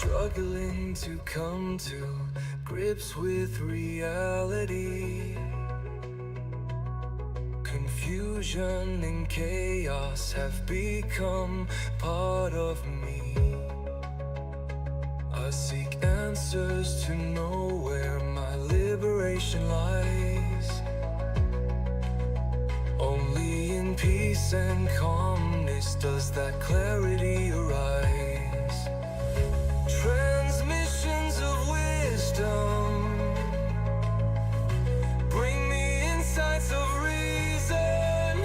struggling to come to grips with reality. Confusion and chaos have become part of me. I seek answers to know where my liberation lies. Only in peace and calmness does that clarity arise. Transmissions of wisdom bring me insights of reason.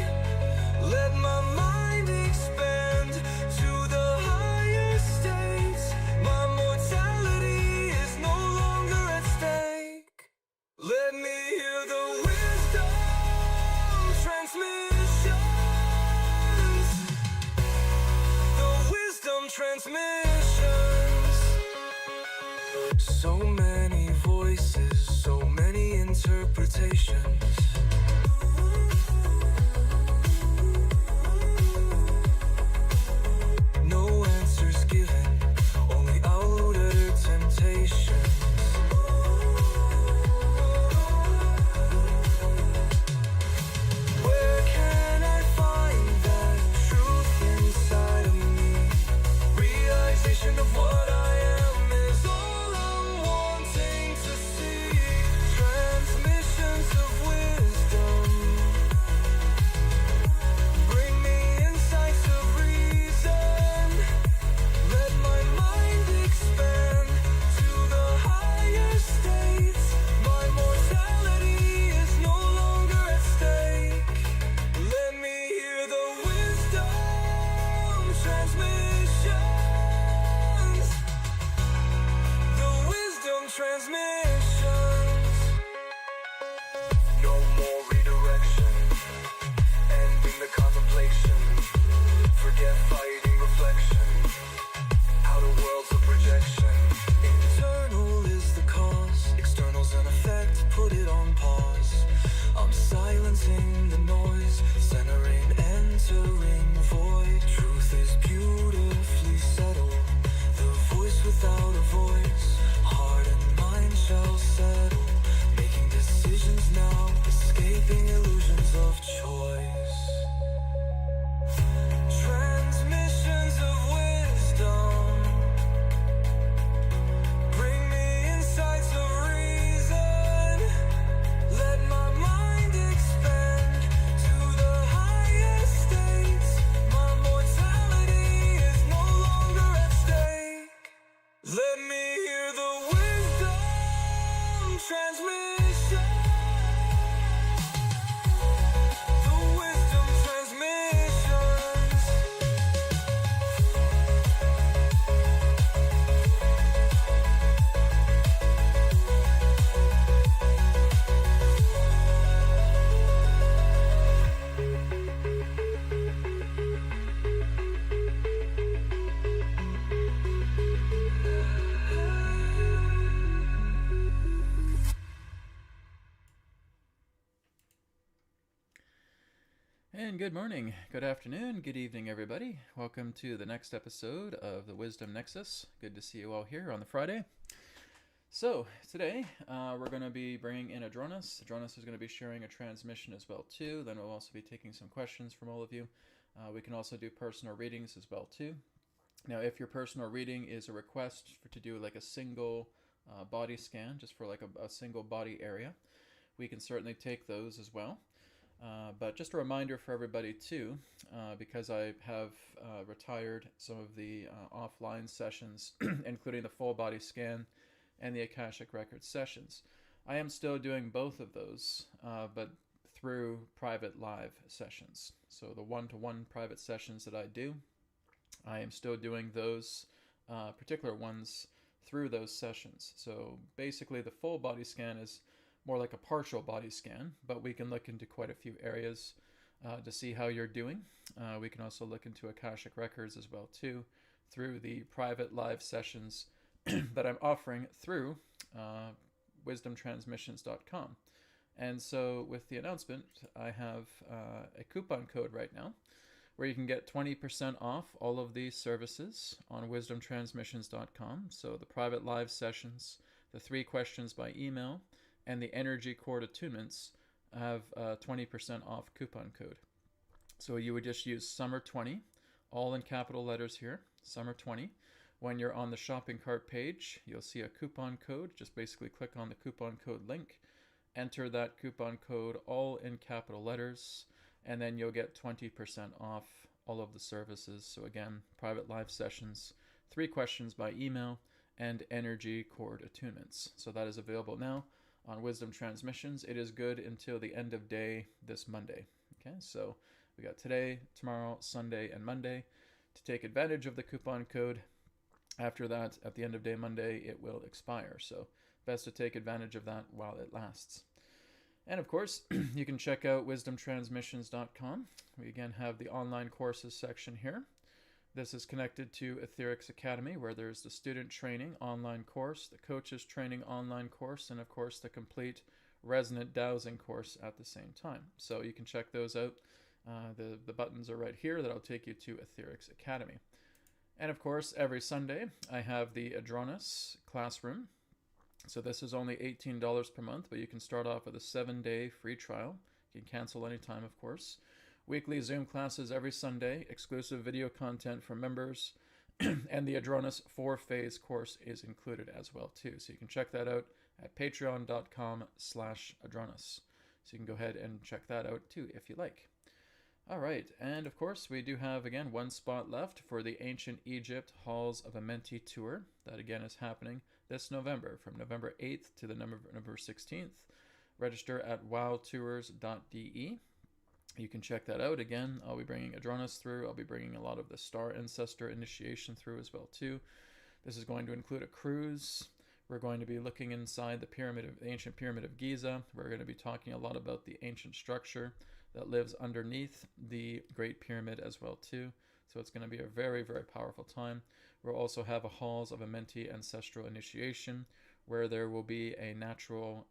Let my mind expand to the higher states. My mortality is no longer at stake. Let me hear the wisdom transmissions. The wisdom transmissions. So many voices, so many interpretations. No answers given, only outer temptations. Where can I find that truth inside of me? Realization of what I am is all I'm wanting to see. Transmissions of wisdom bring me insights of reason. Let my mind expand to the higher states. My mortality is no longer at stake. Let me hear the wisdom transmissions. The wisdom transmissions. No more redirection, ending the contemplation. Forget fighting reflection. Outer worlds of projection. Internal is the cause, external's an effect, put it on pause. I'm silencing the noise, centering, entering void. Truth is beautifully settled, the voice without a voice. Heart and mind shall settle, making decisions now, escaping illusions of choice. Transmissions of wisdom bring me insights of reason. Let my mind expand to the higher states. My mortality is no longer at stake. Let me hear the wisdom transmission. The wisdom transmissions. And good morning, good afternoon, good evening, everybody. Welcome to the next episode of the Wisdom Nexus. Good to see you all here on the Friday. So today we're going to be bringing in Adronis. Adronis is going to be sharing a transmission as well too. Then we'll also be taking some questions from all of you. We can also do personal readings as well too. Now, if your personal reading is a request to do like a single body scan, just for like a single body area, we can certainly take those as well. But just a reminder for everybody too, because I have retired some of the offline sessions, including the full body scan and the Akashic Records sessions. I am still doing both of those, but through private live sessions. So the one-to-one private sessions that I do, I am still doing those particular ones through those sessions. So basically the full body scan is more like a partial body scan, but we can look into quite a few areas to see how you're doing. We can also look into Akashic Records as well too, through the private live sessions that I'm offering through wisdomtransmissions.com. And so with the announcement, I have a coupon code right now where you can get 20% off all of these services on wisdomtransmissions.com. So the private live sessions, the 3 questions by email, and the energy cord attunements have a 20% off coupon code. So you would just use summer20, all in capital letters here, summer20. When you're on the shopping cart page, you'll see a coupon code. Just basically click on the coupon code link, enter that coupon code all in capital letters, and then you'll get 20% off all of the services. So again, private live sessions, 3 questions by email, and energy cord attunements. So that is available now on Wisdom Transmissions. It is good until the end of day this Monday. Okay, so we got today, tomorrow, Sunday, and Monday to take advantage of the coupon code. After that, at the end of day Monday, it will expire. So best to take advantage of that while it lasts. And of course, you can check out wisdomtransmissions.com. We again have the online courses section here. This is connected to Etherics Academy, where there's the student training online course, the coaches training online course, and of course the complete resonant dowsing course at the same time. So you can check those out. The buttons are right here that'll take you to Etherics Academy. And of course, every Sunday, I have the Adronis classroom. So this is only $18 per month, but you can start off with a 7-day free trial. You can cancel anytime, of course. Weekly Zoom classes every Sunday, exclusive video content for members, and the Adronis 4-phase course is included as well, too. So you can check that out at patreon.com/Adronis. So you can go ahead and check that out, too, if you like. All right, and of course, we do have, again, 1 spot left for the Ancient Egypt Halls of Amenti tour. That, again, is happening this November, from November 8th to the November 16th. Register at wowtours.de. You can check that out. Again, I'll be bringing Adronis through. I'll be bringing a lot of the Star Ancestor initiation through as well, too. This is going to include a cruise. We're going to be looking inside the ancient pyramid of Giza. We're going to be talking a lot about the ancient structure that lives underneath the Great Pyramid as well, too. So it's going to be a very, very powerful time. We'll also have a Halls of Amenti Ancestral Initiation, where there will be a natural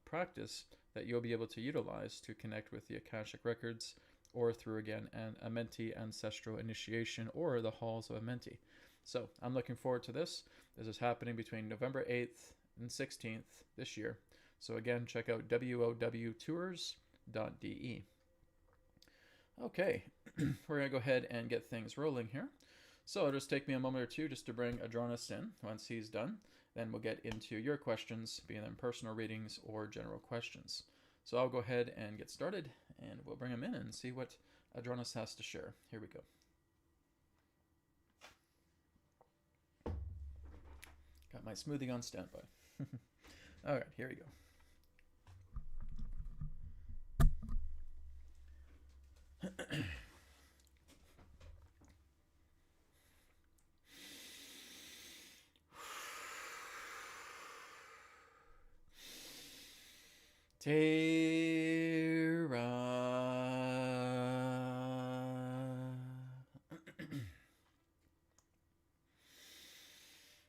practice that you'll be able to utilize to connect with the Akashic Records, or through, again, an Amenti Ancestral Initiation, or the Halls of Amenti. So I'm looking forward to this. This is happening between November 8th and 16th this year. So again, check out wowtours.de. Okay, we're going to go ahead and get things rolling here. So it'll just take me a moment or two just to bring Adronis in. Once he's done, then we'll get into your questions, be them personal readings or general questions. So I'll go ahead and get started, and we'll bring him in and see what Adronis has to share. Here we go. Got my smoothie on standby. All right, here we go. Terra.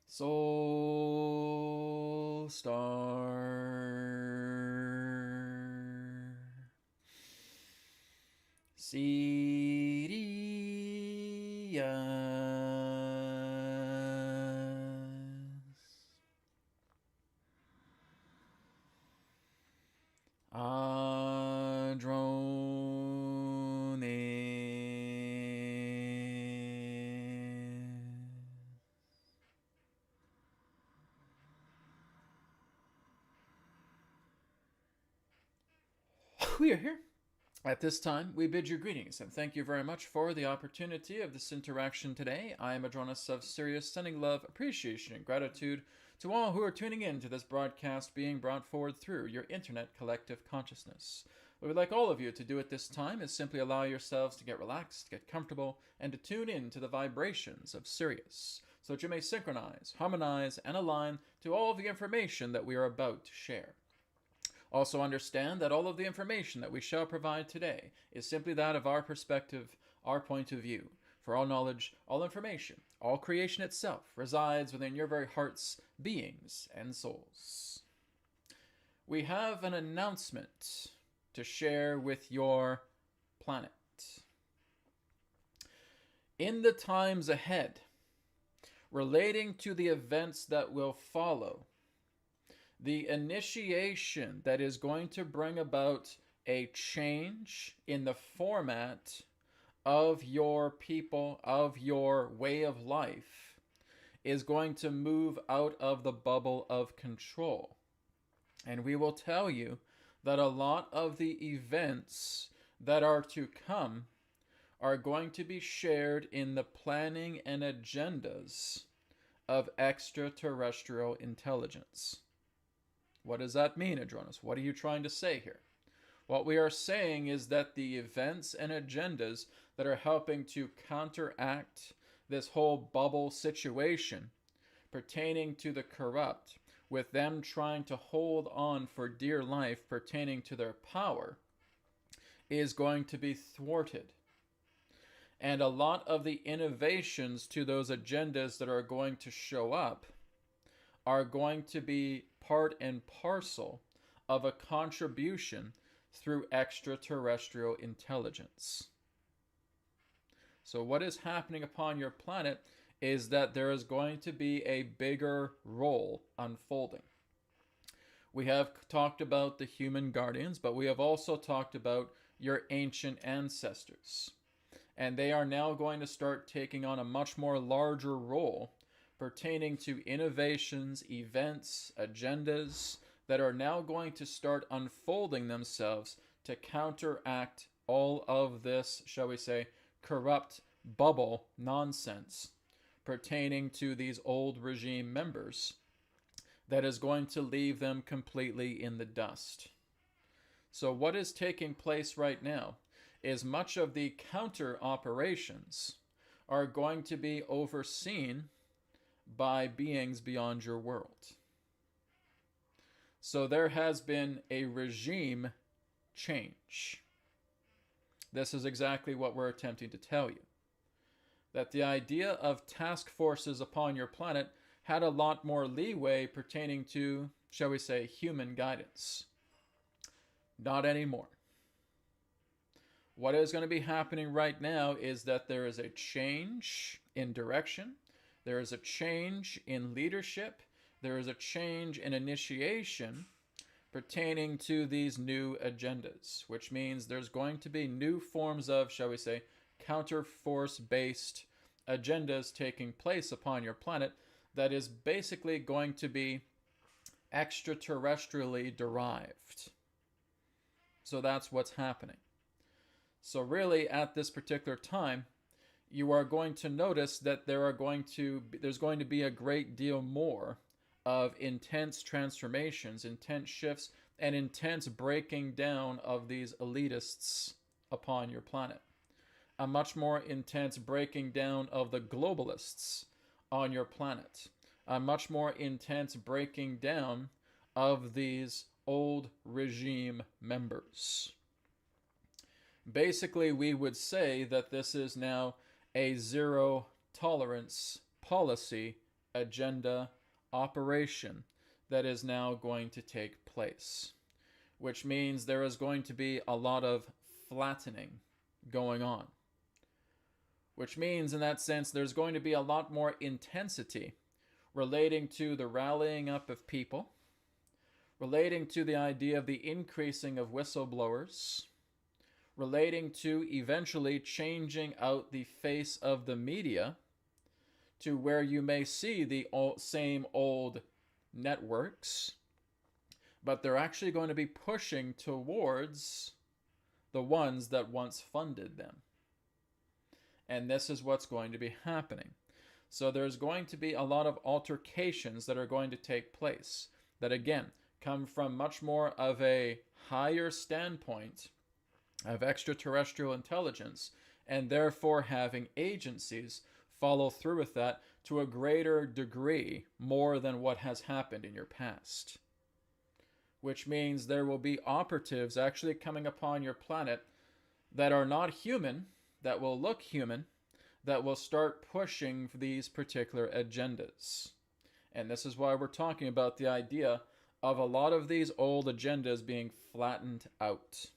Soul Star. Sirius. Adronis. We are here. At this time, we bid you greetings, and thank you very much for the opportunity of this interaction today. I am Adronis of Sirius, sending love, appreciation, and gratitude to all who are tuning in to this broadcast being brought forward through your internet collective consciousness. What we'd like all of you to do at this time is simply allow yourselves to get relaxed, get comfortable, and to tune in to the vibrations of Sirius, so that you may synchronize, harmonize, and align to all of the information that we are about to share. Also understand that all of the information that we shall provide today is simply that of our perspective, our point of view. For all knowledge, all information, all creation itself resides within your very hearts, beings, and souls. We have an announcement to share with your planet. in the times ahead, relating to the events that will follow, the initiation that is going to bring about a change in the format of your people, of your way of life, is going to move out of the bubble of control. And we will tell you that a lot of the events that are to come are going to be shared in the planning and agendas of extraterrestrial intelligence. What does that mean, Adronis? What are you trying to say here? What we are saying is that the events and agendas that are helping to counteract this whole bubble situation pertaining to the corrupt, with them trying to hold on for dear life pertaining to their power, is going to be thwarted. And a lot of the innovations to those agendas that are going to show up are going to be part and parcel of a contribution through extraterrestrial intelligence. So what is happening upon your planet is that there is going to be a bigger role unfolding. We have talked about the human guardians, but we have also talked about your ancient ancestors. And they are now going to start taking on a much more larger role pertaining to innovations, events, agendas that are now going to start unfolding themselves to counteract all of this, shall we say, corrupt bubble nonsense pertaining to these old regime members that is going to leave them completely in the dust. So what is taking place right now is much of the counter operations are going to be overseen by beings beyond your world. So there has been a regime change. This is exactly what we're attempting to tell you. That the idea of task forces upon your planet had a lot more leeway pertaining to, shall we say, human guidance. Not anymore. What is going to be happening right now is that there is a change in direction. There is a change in leadership. There is a change in initiation pertaining to these new agendas, which means there's going to be new forms of, shall we say, counter-force-based agendas taking place upon your planet that is basically going to be extraterrestrially derived. So that's what's happening. So really, at this particular time, you are going to notice that there's going to be a great deal more of intense transformations, intense shifts, and intense breaking down of these elitists upon your planet. A much more intense breaking down of the globalists on your planet. A much more intense breaking down of these old regime members. Basically, we would say that this is now a zero tolerance policy, agenda, operation that is now going to take place, which means there is going to be a lot of flattening going on, which means in that sense there's going to be a lot more intensity relating to the rallying up of people, relating to the idea of the increasing of whistleblowers, relating to eventually changing out the face of the media to where you may see the same old networks, but they're actually going to be pushing towards the ones that once funded them. And this is what's going to be happening. So there's going to be a lot of altercations that are going to take place that, again, come from much more of a higher standpoint of extraterrestrial intelligence, and therefore having agencies follow through with that to a greater degree more than what has happened in your past. Which means there will be operatives actually coming upon your planet that are not human, that will look human, that will start pushing these particular agendas. And this is why we're talking about the idea of a lot of these old agendas being flattened out.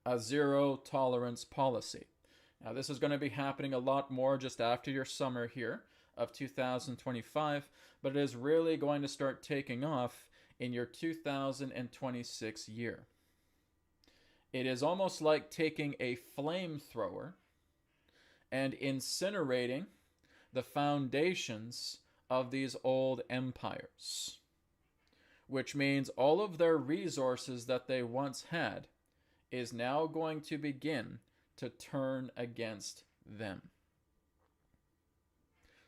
A zero tolerance policy. Now, this is going to be happening a lot more just after your summer here of 2025, but it is really going to start taking off in your 2026 year. It is almost like taking a flamethrower and incinerating the foundations of these old empires, which means all of their resources that they once had is now going to begin to turn against them.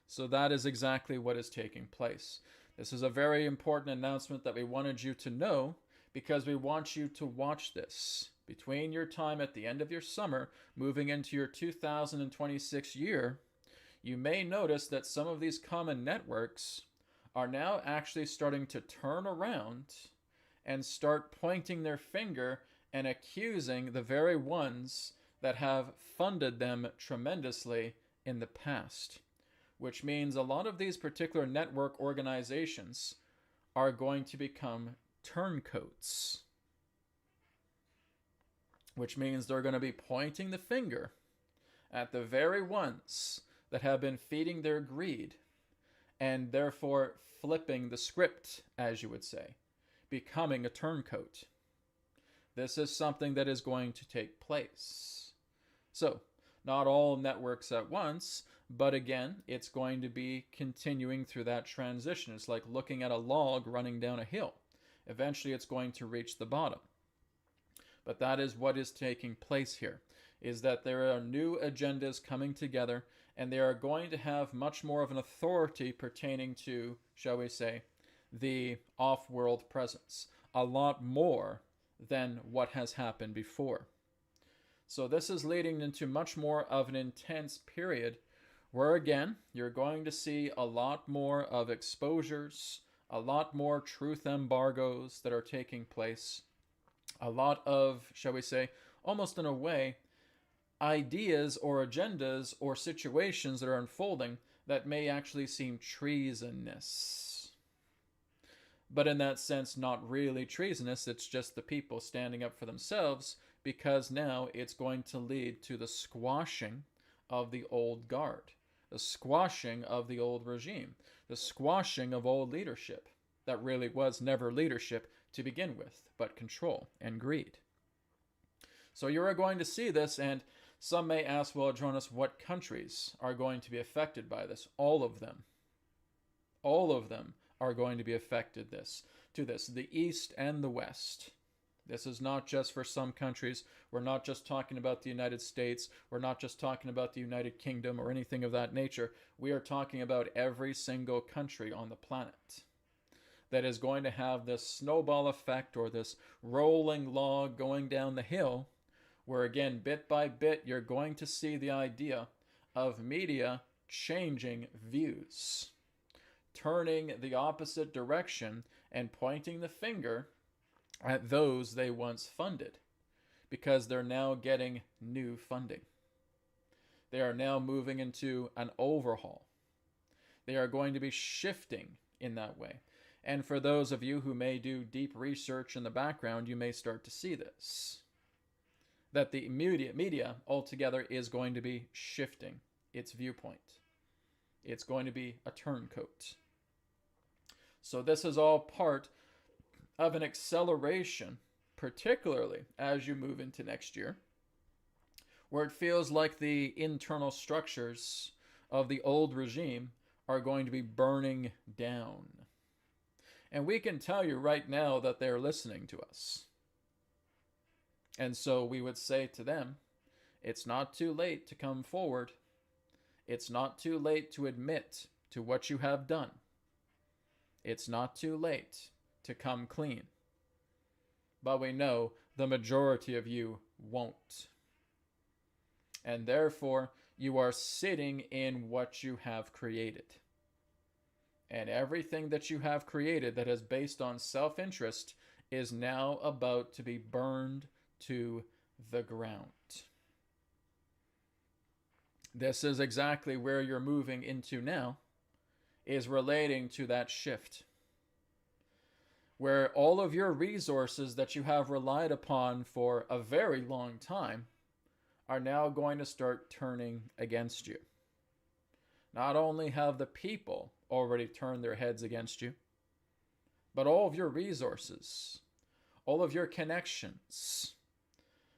So that is exactly what is taking place. This is a very important announcement that we wanted you to know, because we want you to watch this between your time at the end of your summer moving into your 2026 year. You may notice that some of these common networks are now actually starting to turn around and start pointing their finger and accusing the very ones that have funded them tremendously in the past, which means a lot of these particular network organizations are going to become turncoats, which means they're going to be pointing the finger at the very ones that have been feeding their greed, and therefore flipping the script, as you would say, becoming a turncoat. This is something that is going to take place. So, not all networks at once, but again, it's going to be continuing through that transition. It's like looking at a log running down a hill. Eventually, it's going to reach the bottom. But that is what is taking place here, is that there are new agendas coming together, and they are going to have much more of an authority pertaining to, shall we say, the off-world presence. A lot more than what has happened before. So this is leading into much more of an intense period where, again, you're going to see a lot more of exposures, a lot more truth embargoes that are taking place, a lot of, shall we say, almost in a way, ideas or agendas or situations that are unfolding that may actually seem treasonous. But in that sense, not really treasonous. It's just the people standing up for themselves, because now it's going to lead to the squashing of the old guard, the squashing of the old regime, the squashing of old leadership that really was never leadership to begin with, but control and greed. So you are going to see this, and some may ask, well, Adronis, what countries are going to be affected by this? All of them. All of them are going to be affected to this, the East and the West. This is not just for some countries. We're not just talking about the United States. We're not just talking about the United Kingdom or anything of that nature. We are talking about every single country on the planet that is going to have this snowball effect, or this rolling log going down the hill, where again, bit by bit, you're going to see the idea of media changing views, turning the opposite direction and pointing the finger at those they once funded, because they're now getting new funding. They are now moving into an overhaul. They are going to be shifting in that way. And for those of you who may do deep research in the background, you may start to see this, that the media altogether is going to be shifting its viewpoint. It's going to be a turncoat. So this is all part of an acceleration, particularly as you move into next year, where it feels like the internal structures of the old regime are going to be burning down. And we can tell you right now that they're listening to us. And so we would say to them, it's not too late to come forward. It's not too late to admit to what you have done. It's not too late to come clean. But we know the majority of you won't. And therefore, you are sitting in what you have created. And everything that you have created that is based on self-interest is now about to be burned to the ground. This is exactly where you're moving into now, is relating to that shift, where all of your resources that you have relied upon for a very long time are now going to start turning against you. Not only have the people already turned their heads against you, but all of your resources, all of your connections,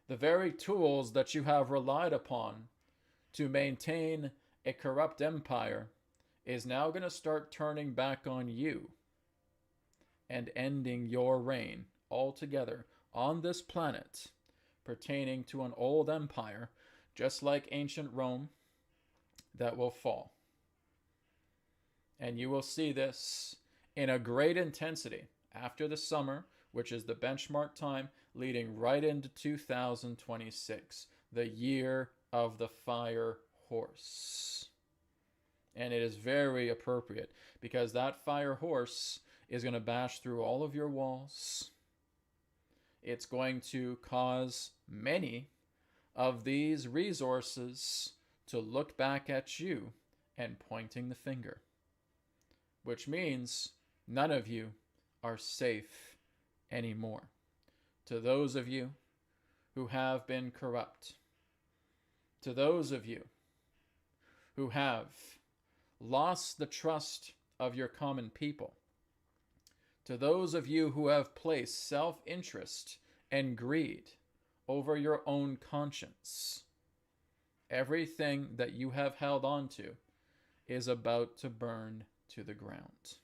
the very tools that you have relied upon to maintain a corrupt empire is now going to start turning back on you and ending your reign altogether on this planet, pertaining to an old empire, just like ancient Rome, that will fall. And you will see this in a great intensity after the summer, which is the benchmark time leading right into 2026, the year of the fire horse. And it is very appropriate because that fire horse is going to bash through all of your walls. It's going to cause many of these resources to look back at you and pointing the finger, which means none of you are safe anymore. To those of you who have been corrupt, to those of you who have lost the trust of your common people, to those of you who have placed self-interest and greed over your own conscience, everything that you have held on to is about to burn to the ground.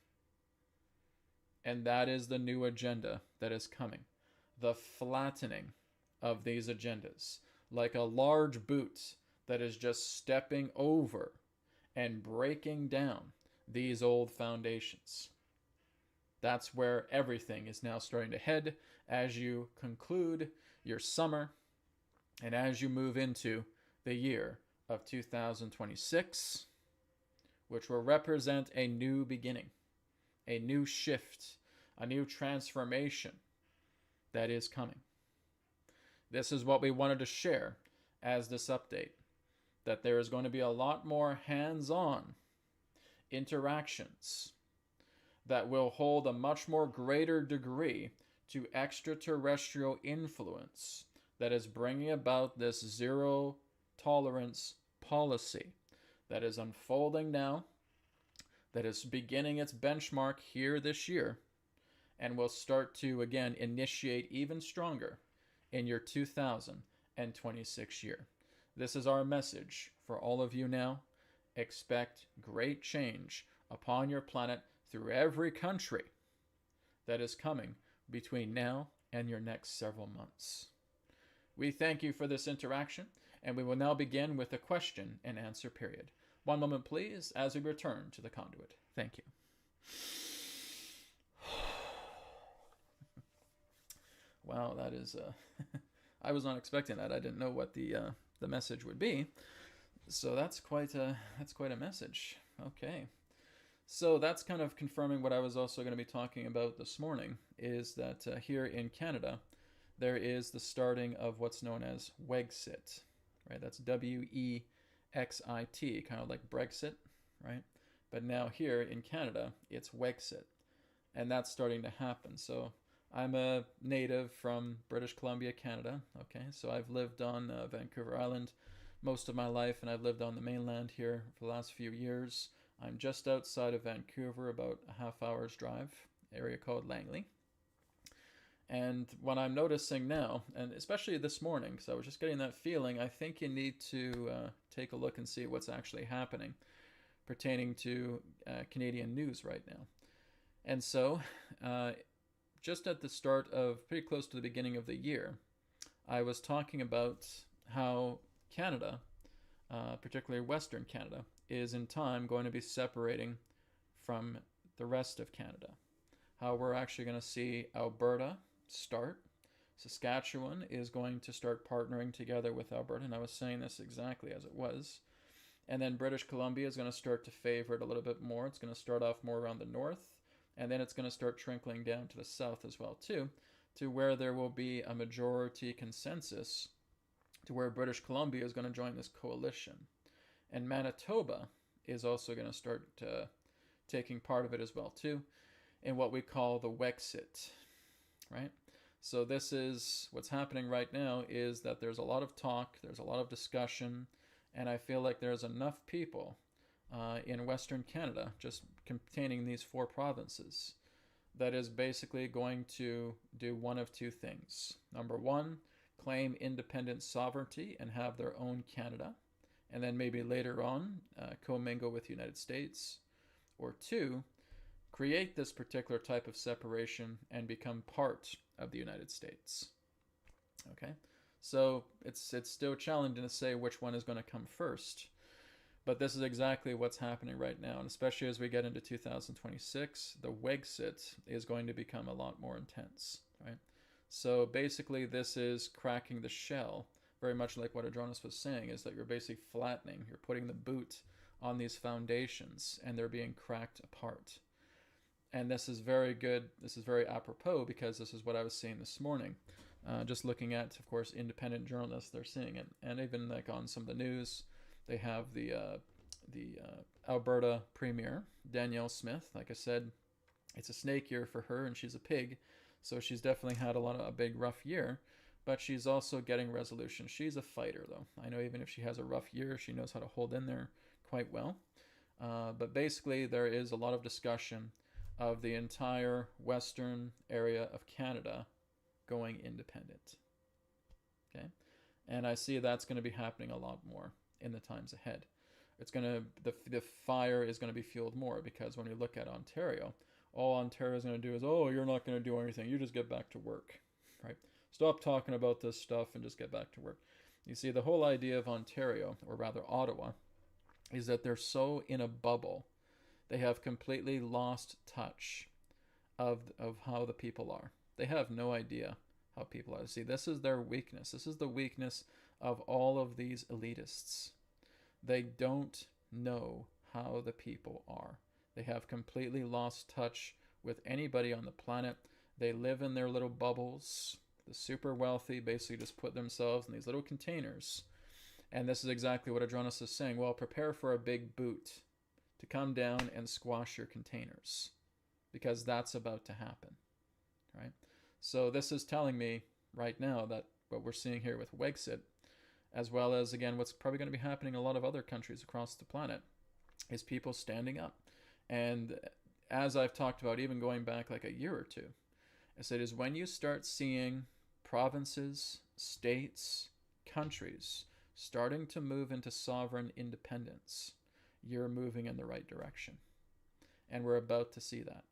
And that is the new agenda that is coming. The flattening of these agendas, like a large boot that is just stepping over and breaking down these old foundations. That's where everything is now starting to head as you conclude your summer and as you move into the year of 2026, which will represent a new beginning, a new shift, a new transformation that is coming. This is what we wanted to share as this update, that there is going to be a lot more hands-on interactions that will hold a much more greater degree to extraterrestrial influence that is bringing about this zero tolerance policy that is unfolding now, that is beginning its benchmark here this year, and will start to again initiate even stronger in your 2026 year. This is our message for all of you now. Expect great change upon your planet through every country that is coming between now and your next several months. We thank you for this interaction, and we will now begin with a question and answer period. One moment, please, as we return to the conduit. Thank you. Wow, that is... I was not expecting that. I didn't know what the message would be. So that's quite a message. Okay. So that's kind of confirming what I was also going to be talking about this morning, is that here in Canada, there is the starting of what's known as Wexit, right? That's WEXIT, kind of like Brexit, right? But now here in Canada, it's Wexit, and that's starting to happen. So I'm a native from British Columbia, Canada, okay? So I've lived on Vancouver Island most of my life, and I've lived on the mainland here for the last few years. I'm just outside of Vancouver, about a half hour's drive, area called Langley. And what I'm noticing now, and especially this morning, because I was just getting that feeling, I think you need to take a look and see what's actually happening pertaining to Canadian news right now. And so, just at the start of, pretty close to the beginning of the year, I was talking about how Canada, particularly Western Canada, is in time going to be separating from the rest of Canada. How we're actually going to see Alberta start. Saskatchewan is going to start partnering together with Alberta, and I was saying this exactly as it was. And then British Columbia is going to start to favor it a little bit more. It's going to start off more around the north, and then it's going to start trickling down to the south as well too, to where there will be a majority consensus to where British Columbia is going to join this coalition. And Manitoba is also going to start taking part of it as well too, in what we call the Wexit, right? So this is what's happening right now, is that there's a lot of talk, there's a lot of discussion, and I feel like there's enough people in Western Canada, just containing these 4 provinces, that is basically going to do one of 2 things. Number 1, claim independent sovereignty and have their own Canada, and then maybe later on commingle with the United States. Or 2, create this particular type of separation and become part of the United States. Okay, so it's still challenging to say which one is going to come first, but this is exactly what's happening right now, and especially as we get into 2026, the Wexit is going to become a lot more intense, right? So basically, this is cracking the shell, very much like what Adronis was saying, is that you're basically flattening, you're putting the boot on these foundations, and they're being cracked apart. And this is very good, this is very apropos, because this is what I was seeing this morning. Just looking at, of course, independent journalists, they're seeing it. And even like on some of the news, they have the Alberta Premier, Danielle Smith. Like I said, it's a snake year for her, and she's a pig. So she's definitely had a big rough year, but she's also getting resolution. She's a fighter, though. I know even if she has a rough year, she knows how to hold in there quite well. But basically, there is a lot of discussion of the entire western area of Canada going independent. Okay, and I see that's going to be happening a lot more in the times ahead. It's going to the fire is going to be fueled more, because when we look at Ontario, all Ontario is going to do is, oh, you're not going to do anything, you just get back to work, right? Stop talking about this stuff and just get back to work. You see, the whole idea of Ontario, or rather Ottawa, is that they're so in a bubble. They have completely lost touch of how the people are. They have no idea how people are. See, this is their weakness. This is the weakness of all of these elitists. They don't know how the people are. They have completely lost touch with anybody on the planet. They live in their little bubbles. The super wealthy basically just put themselves in these little containers. And this is exactly what Adronis is saying. Well, prepare for a big boot to come down and squash your containers, because that's about to happen, right? So this is telling me right now that what we're seeing here with Wexit, as well as, again, what's probably going to be happening in a lot of other countries across the planet, is people standing up. And as I've talked about, even going back like a year or two, I said, is when you start seeing provinces, states, countries starting to move into sovereign independence, you're moving in the right direction. And we're about to see that.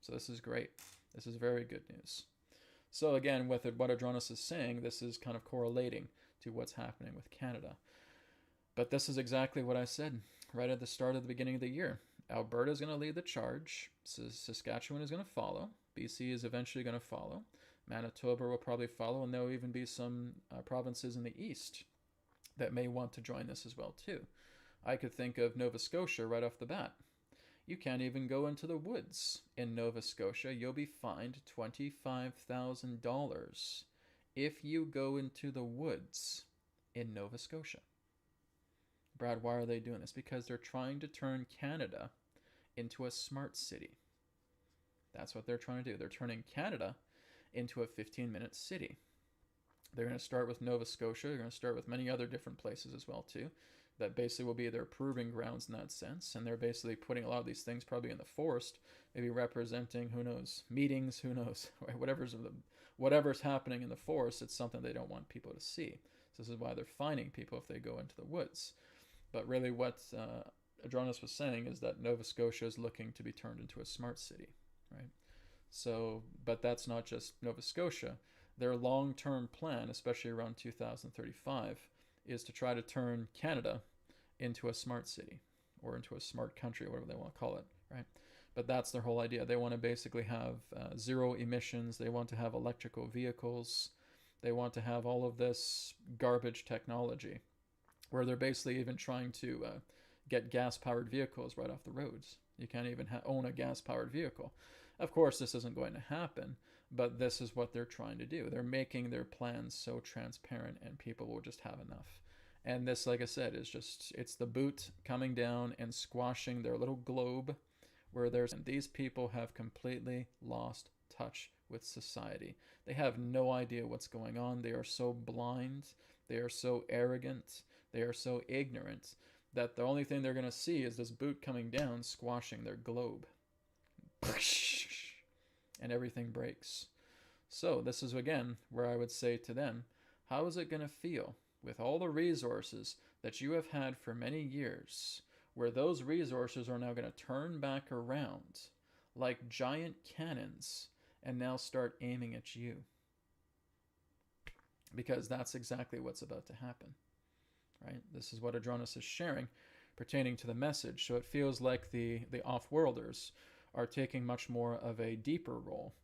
So this is great. This is very good news. So again, with what Adronis is saying, this is kind of correlating to what's happening with Canada. But this is exactly what I said right at the start of the beginning of the year. Alberta is going to lead the charge. Saskatchewan is going to follow. BC is eventually going to follow. Manitoba will probably follow, and there will even be some provinces in the east that may want to join this as well too. I could think of Nova Scotia right off the bat. You can't even go into the woods in Nova Scotia. You'll be fined $25,000 if you go into the woods in Nova Scotia. Brad, why are they doing this? Because they're trying to turn Canada into a smart city. That's what they're trying to do. They're turning Canada into a 15-minute city. They're going to start with Nova Scotia. They're going to start with many other different places as well too. That basically will be their proving grounds in that sense. And they're basically putting a lot of these things probably in the forest, maybe representing, who knows, meetings, who knows, whatever's happening in the forest. It's something they don't want people to see. So this is why they're fining people if they go into the woods. But really what Adronis was saying is that Nova Scotia is looking to be turned into a smart city, right? So, but that's not just Nova Scotia. Their long-term plan, especially around 2035, is to try to turn Canada into a smart city, or into a smart country, or whatever they want to call it, right? But that's their whole idea. They want to basically have zero emissions. They want to have electrical vehicles. They want to have all of this garbage technology, where they're basically even trying to get gas-powered vehicles right off the roads. You can't even own a gas-powered vehicle. Of course, this isn't going to happen, but this is what they're trying to do. They're making their plans so transparent, and people will just have enough. And this, like I said, is just, it's the boot coming down and squashing their little globe, where and these people have completely lost touch with society. They have no idea what's going on. They are so blind. They are so arrogant. They are so ignorant that the only thing they're going to see is this boot coming down, squashing their globe. And everything breaks. So this is, again, where I would say to them, how is it going to feel with all the resources that you have had for many years, where those resources are now going to turn back around like giant cannons and now start aiming at you? Because that's exactly what's about to happen, right? This is what Adronis is sharing pertaining to the message. So it feels like the off-worlders are taking much more of a deeper role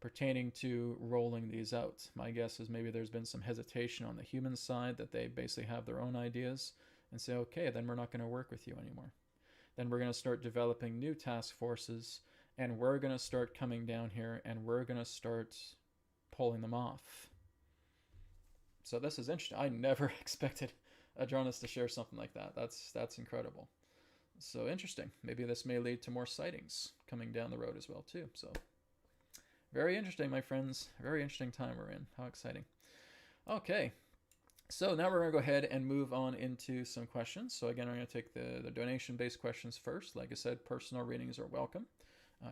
pertaining to rolling these out. My guess is maybe there's been some hesitation on the human side, that they basically have their own ideas and say, okay, then we're not going to work with you anymore. Then we're going to start developing new task forces, and we're going to start coming down here, and we're going to start pulling them off. So this is interesting. I never expected Adronis to share something like that. That's incredible. So interesting. Maybe this may lead to more sightings coming down the road as well too. So very interesting, my friends. Very interesting time we're in. How exciting. Okay. So now we're going to go ahead and move on into some questions. So again, I'm going to take the donation-based questions first. Like I said, personal readings are welcome.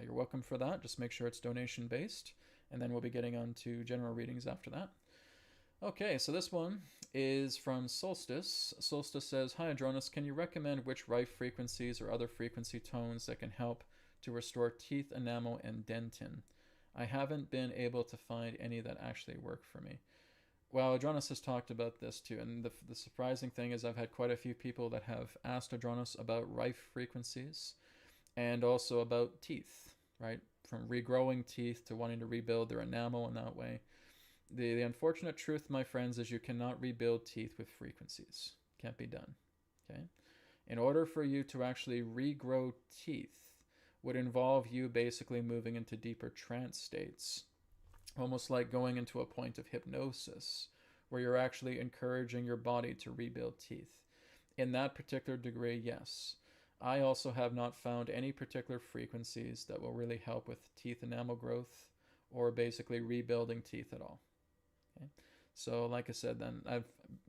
You're welcome for that. Just make sure it's donation-based. And then we'll be getting on to general readings after that. Okay, so this one is from Solstice. Solstice says, hi Adronis, can you recommend which rife frequencies or other frequency tones that can help to restore teeth enamel and dentin? I haven't been able to find any that actually work for me. Well, Adronis has talked about this too, and the surprising thing is I've had quite a few people that have asked Adronis about rife frequencies and also about teeth, right? From regrowing teeth to wanting to rebuild their enamel in that way. The unfortunate truth, my friends, is you cannot rebuild teeth with frequencies. Can't be done, okay? In order for you to actually regrow teeth would involve you basically moving into deeper trance states, almost like going into a point of hypnosis, where you're actually encouraging your body to rebuild teeth. In that particular degree, yes. I also have not found any particular frequencies that will really help with teeth enamel growth or basically rebuilding teeth at all. Okay. So like I said, then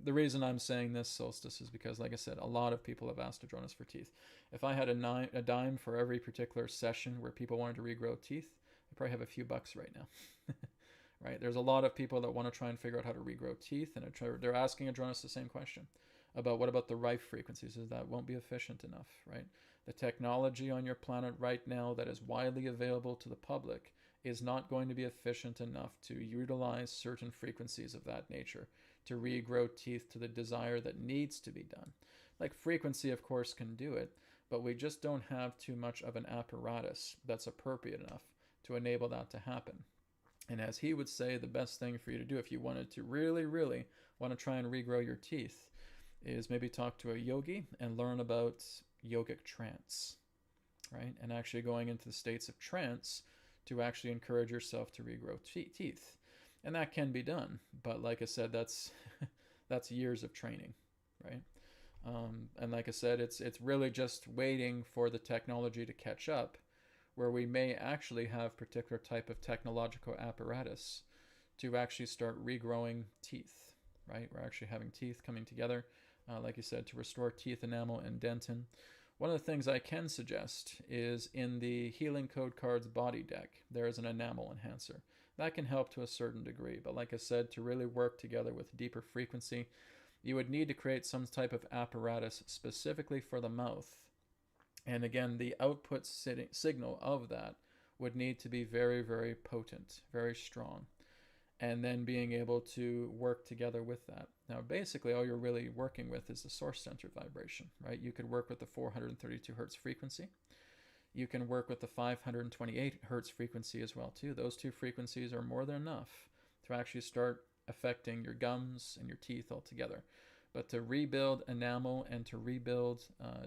the reason I'm saying this, Solstice, is because, like I said, a lot of people have asked Adronis for teeth. If I had a dime for every particular session where people wanted to regrow teeth, I'd probably have a few bucks right now. Right? There's a lot of people that want to try and figure out how to regrow teeth, and they're asking Adronis the same question about what about the rife frequencies, is that won't be efficient enough, right? The technology on your planet right now that is widely available to the public is not going to be efficient enough to utilize certain frequencies of that nature to regrow teeth to the desire that needs to be done. Like frequency, of course, can do it, but we just don't have too much of an apparatus that's appropriate enough to enable that to happen. And as he would say, the best thing for you to do if you wanted to really, really want to try and regrow your teeth is maybe talk to a yogi and learn about yogic trance, right? And actually going into the states of trance to actually encourage yourself to regrow teeth. And that can be done, but like I said, that's years of training, right? And like I said, it's really just waiting for the technology to catch up, where we may actually have particular type of technological apparatus to actually start regrowing teeth, right? We're actually having teeth coming together, like you said, to restore teeth enamel and dentin. One of the things I can suggest is in the Healing Code Cards body deck, there is an enamel enhancer. That can help to a certain degree, but like I said, to really work together with deeper frequency, you would need to create some type of apparatus specifically for the mouth. And again, the output signal of that would need to be very, very potent, very strong. And then being able to work together with that. Now, basically, all you're really working with is the source center vibration, right? You could work with the 432 hertz frequency. You can work with the 528 hertz frequency as well, too. Those two frequencies are more than enough to actually start affecting your gums and your teeth altogether. But to rebuild enamel and to rebuild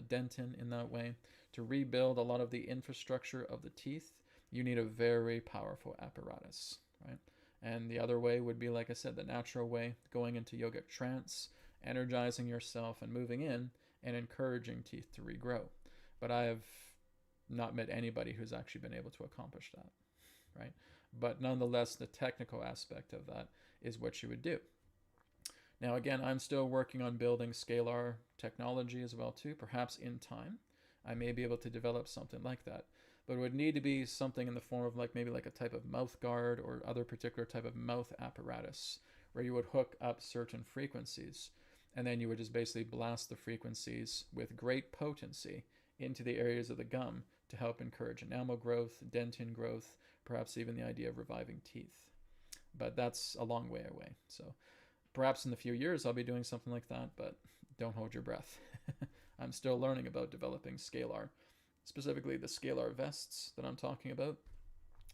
dentin in that way, to rebuild a lot of the infrastructure of the teeth, you need a very powerful apparatus, right? And the other way would be, like I said, the natural way, going into yogic trance, energizing yourself and moving in and encouraging teeth to regrow. But I have not met anybody who's actually been able to accomplish that, right? but nonetheless, the technical aspect of that is what you would do. Now, again, I'm still working on building scalar technology as well too. Perhaps in time, I may be able to develop something like that. But it would need to be something in the form of maybe a type of mouth guard or other particular type of mouth apparatus where you would hook up certain frequencies, and then you would just basically blast the frequencies with great potency into the areas of the gum to help encourage enamel growth, dentin growth, perhaps even the idea of reviving teeth. But that's a long way away. So perhaps in a few years I'll be doing something like that, but don't hold your breath. I'm still learning about developing scalar. Specifically the scalar vests that I'm talking about.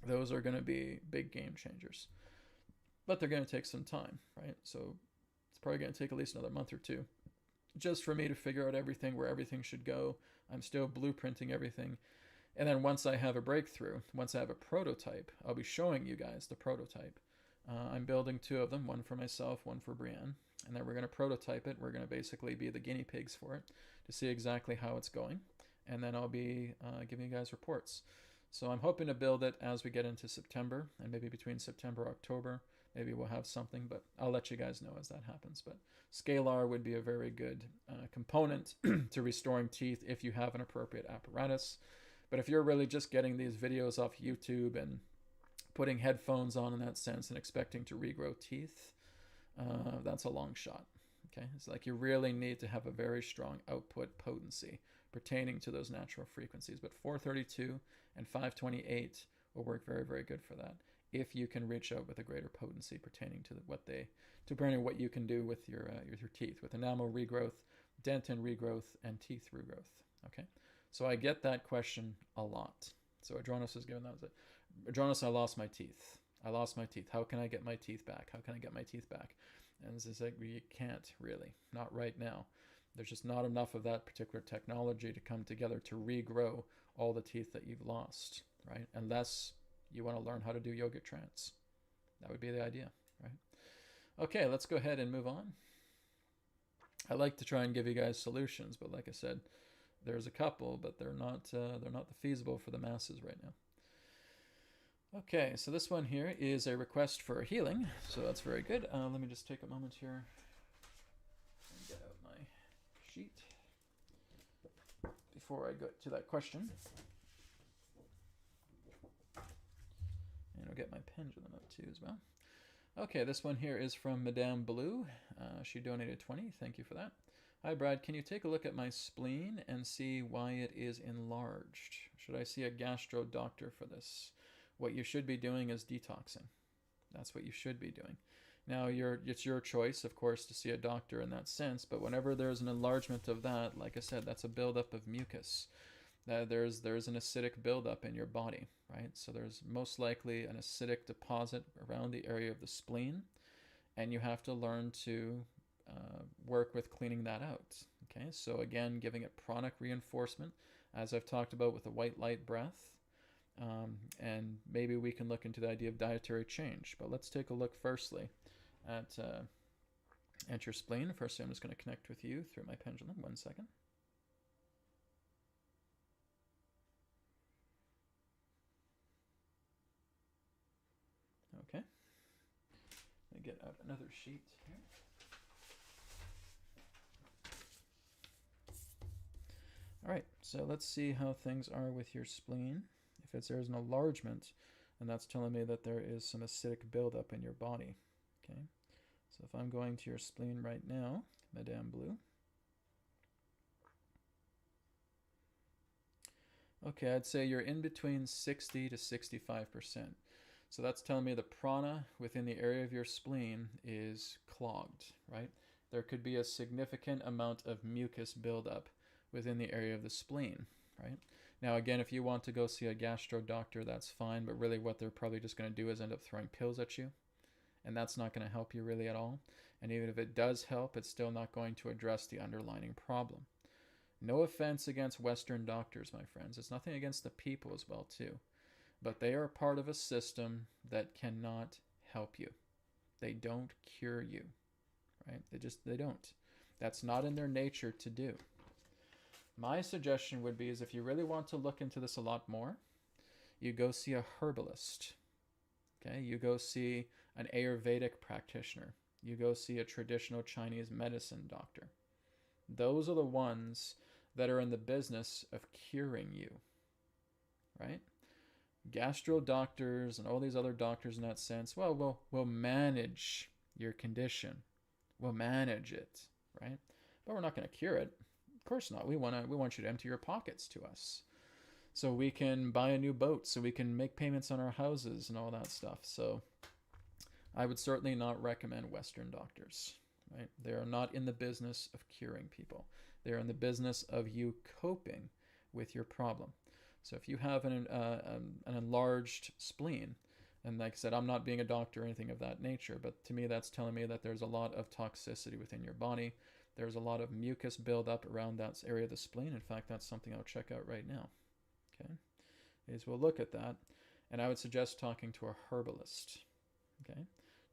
Those are going to be big game changers. But they're going to take some time, right? So it's probably going to take at least another month or two just for me to figure out everything, where everything should go. I'm still blueprinting everything. And then once I have a breakthrough, once I have a prototype, I'll be showing you guys the prototype. I'm building 2 of them, one for myself, one for Brienne. And then we're going to prototype it. We're going to basically be the guinea pigs for it to see exactly how it's going. And then I'll be giving you guys reports. So I'm hoping to build it as we get into September, and maybe between September and October, maybe we'll have something, but I'll let you guys know as that happens. But scalar would be a very good component to restoring teeth if you have an appropriate apparatus. But if you're really just getting these videos off YouTube and putting headphones on in that sense and expecting to regrow teeth, that's a long shot. Okay, it's like you really need to have a very strong output potency pertaining to those natural frequencies. But 432 and 528 will work very, very good for that if you can reach out with a greater potency pertaining to what you can do with your teeth, with enamel regrowth, dentin regrowth, and teeth regrowth. Okay, so I get that question a lot. So Adronis is giving that. Adronis, I lost my teeth. How can I get my teeth back? And it's like, you can't really, not right now. There's just not enough of that particular technology to come together to regrow all the teeth that you've lost, right? Unless you want to learn how to do yogic trance. That would be the idea, right? Okay, let's go ahead and move on. I like to try and give you guys solutions, but like I said, there's a couple, but they're not feasible for the masses right now. Okay, so this one here is a request for healing, so that's very good. Let me just take a moment here and get out my sheet before I go to that question. And I'll get my pendulum out too as well. Okay, this one here is from Madame Blue. She donated 20. Thank you for that. Hi, Brad. Can you take a look at my spleen and see why it is enlarged? Should I see a gastro doctor for this? What you should be doing is detoxing. That's what you should be doing. Now, it's your choice, of course, to see a doctor in that sense, but whenever there's an enlargement of that, like I said, that's a buildup of mucus. There's an acidic buildup in your body, right? So there's most likely an acidic deposit around the area of the spleen, and you have to learn to work with cleaning that out. Okay, so again, giving it pranic reinforcement, as I've talked about with the white light breath, and maybe we can look into the idea of dietary change. But let's take a look firstly at your spleen. Firstly, I'm just going to connect with you through my pendulum. 1 second. Okay. Let me get out another sheet here. All right, so let's see how things are with your spleen. If there's an enlargement, and that's telling me that there is some acidic buildup in your body. Okay, so if I'm going to your spleen right now, Madame Blue. Okay, I'd say you're in between 60 to 65%. So that's telling me the prana within the area of your spleen is clogged, right? There could be a significant amount of mucus buildup within the area of the spleen, right? Now, again, if you want to go see a gastro doctor, that's fine, but really what they're probably just going to do is end up throwing pills at you, and that's not going to help you really at all. And even if it does help, it's still not going to address the underlying problem. No offense against Western doctors, my friends. It's nothing against the people as well, too. But they are part of a system that cannot help you. They don't cure you, right? They don't. That's not in their nature to do. My suggestion would be is if you really want to look into this a lot more, you go see a herbalist. Okay, you go see an Ayurvedic practitioner. You go see a traditional Chinese medicine doctor. Those are the ones that are in the business of curing you, right? Gastro doctors and all these other doctors in that sense, well, we'll manage your condition. We'll manage it, right? But we're not going to cure it. Of course not. We want you to empty your pockets to us, so we can buy a new boat, so we can make payments on our houses and all that stuff. So I would certainly not recommend Western doctors, right? They are not in the business of curing people. They're in the business of you coping with your problem. So if you have an enlarged spleen, and like I said, I'm not being a doctor or anything of that nature, but to me that's telling me that there's a lot of toxicity within your body. There's a lot of mucus buildup around that area of the spleen. In fact, that's something I'll check out right now. Okay, is we'll look at that, and I would suggest talking to a herbalist. Okay,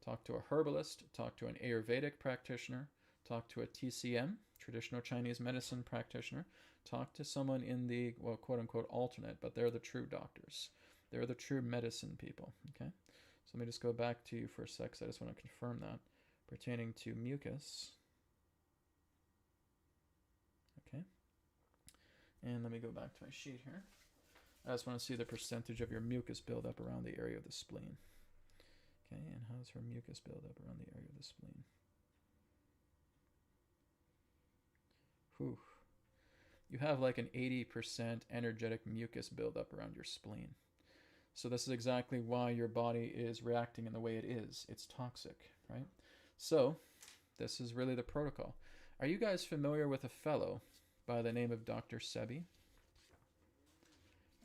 talk to a herbalist, talk to an Ayurvedic practitioner, talk to a TCM, traditional Chinese medicine practitioner, talk to someone in the, well, quote unquote alternate, but they're the true doctors. They're the true medicine people. Okay, so let me just go back to you for a sec, so I just want to confirm that pertaining to mucus. Okay, and let me go back to my sheet here. I just want to see the percentage of your mucus buildup around the area of the spleen. Okay, and how's her mucus buildup around the area of the spleen? Whew. You have like an 80% energetic mucus buildup around your spleen. So this is exactly why your body is reacting in the way it is. It's toxic, right? So this is really the protocol. Are you guys familiar with a fellow by the name of Dr. Sebi?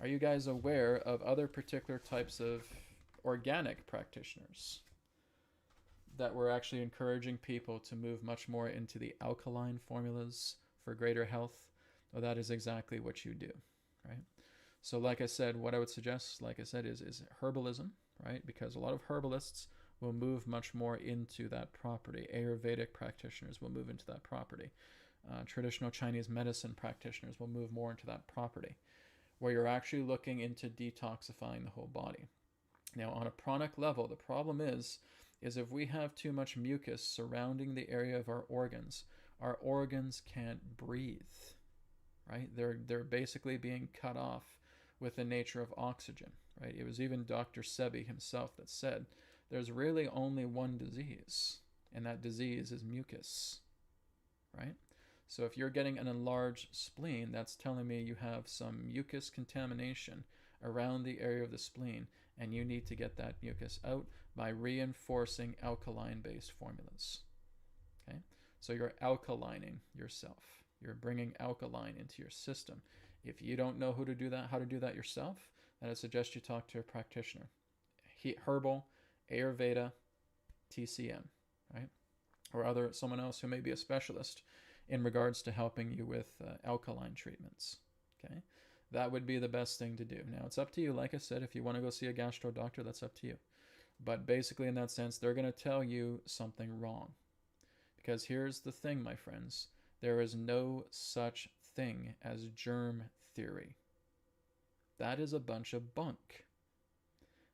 Are you guys aware of other particular types of organic practitioners that were actually encouraging people to move much more into the alkaline formulas for greater health? Well, that is exactly what you do, right? So like I said, what I would suggest, like I said, is herbalism, right? Because a lot of herbalists will move much more into that property. Ayurvedic practitioners will move into that property. Traditional Chinese medicine practitioners will move more into that property, where you're actually looking into detoxifying the whole body. Now, on a pranic level, the problem is if we have too much mucus surrounding the area of our organs can't breathe, right? They're basically being cut off with the nature of oxygen, right? It was even Dr. Sebi himself that said there's really only one disease, and that disease is mucus, right? So if you're getting an enlarged spleen, that's telling me you have some mucus contamination around the area of the spleen, and you need to get that mucus out by reinforcing alkaline-based formulas. Okay? So you're alkalining yourself. You're bringing alkaline into your system. If you don't know how to do that yourself, then I suggest you talk to a practitioner. Herbal, Ayurveda, TCM, right? Or someone else who may be a specialist in regards to helping you with alkaline treatments. Okay, that would be the best thing to do. Now, it's up to you. Like I said, if you want to go see a gastro doctor, that's up to you. But basically, in that sense, they're going to tell you something wrong. Because here's the thing, my friends. There is no such thing as germ theory. That is a bunch of bunk.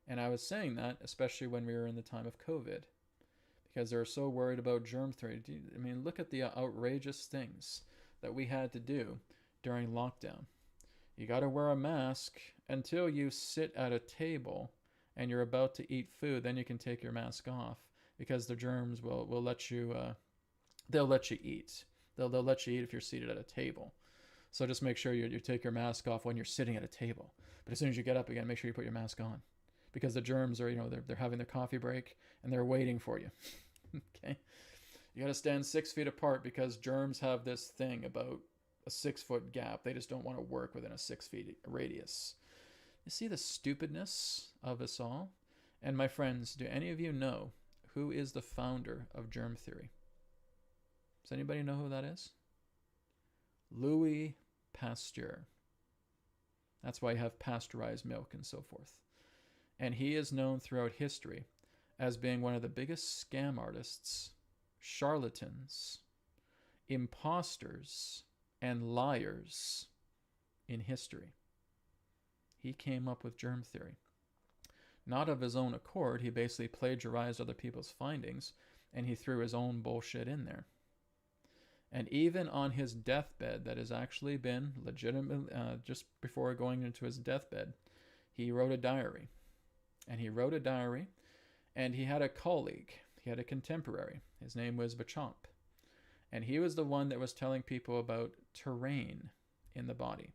And I was saying that, especially when we were in the time of COVID, because they're so worried about germ theory. I mean, look at the outrageous things that we had to do during lockdown. You got to wear a mask until you sit at a table and you're about to eat food. Then you can take your mask off, because the germs will let you, they'll let you eat. They'll let you eat if you're seated at a table. So just make sure you take your mask off when you're sitting at a table. But as soon as you get up again, make sure you put your mask on, because the germs are, they're having their coffee break and they're waiting for you. Okay, you got to stand 6 feet apart, because germs have this thing about a 6-foot gap. They just don't want to work within a 6 feet radius. You see the stupidness of us all? And my friends, do any of you know who is the founder of germ theory? Does anybody know who that is? Louis Pasteur. That's why you have pasteurized milk and so forth. And he is known throughout history as being one of the biggest scam artists, charlatans, imposters, and liars in history. He came up with germ theory. not of his own accord. He basically plagiarized other people's findings, and he threw his own bullshit in there. And even on his deathbed, that has actually been legitimate, just before going into his deathbed, he wrote a diary. And he wrote a diary, and he had a colleague. He had a contemporary. His name was Bachamp. And he was the one that was telling people about terrain in the body.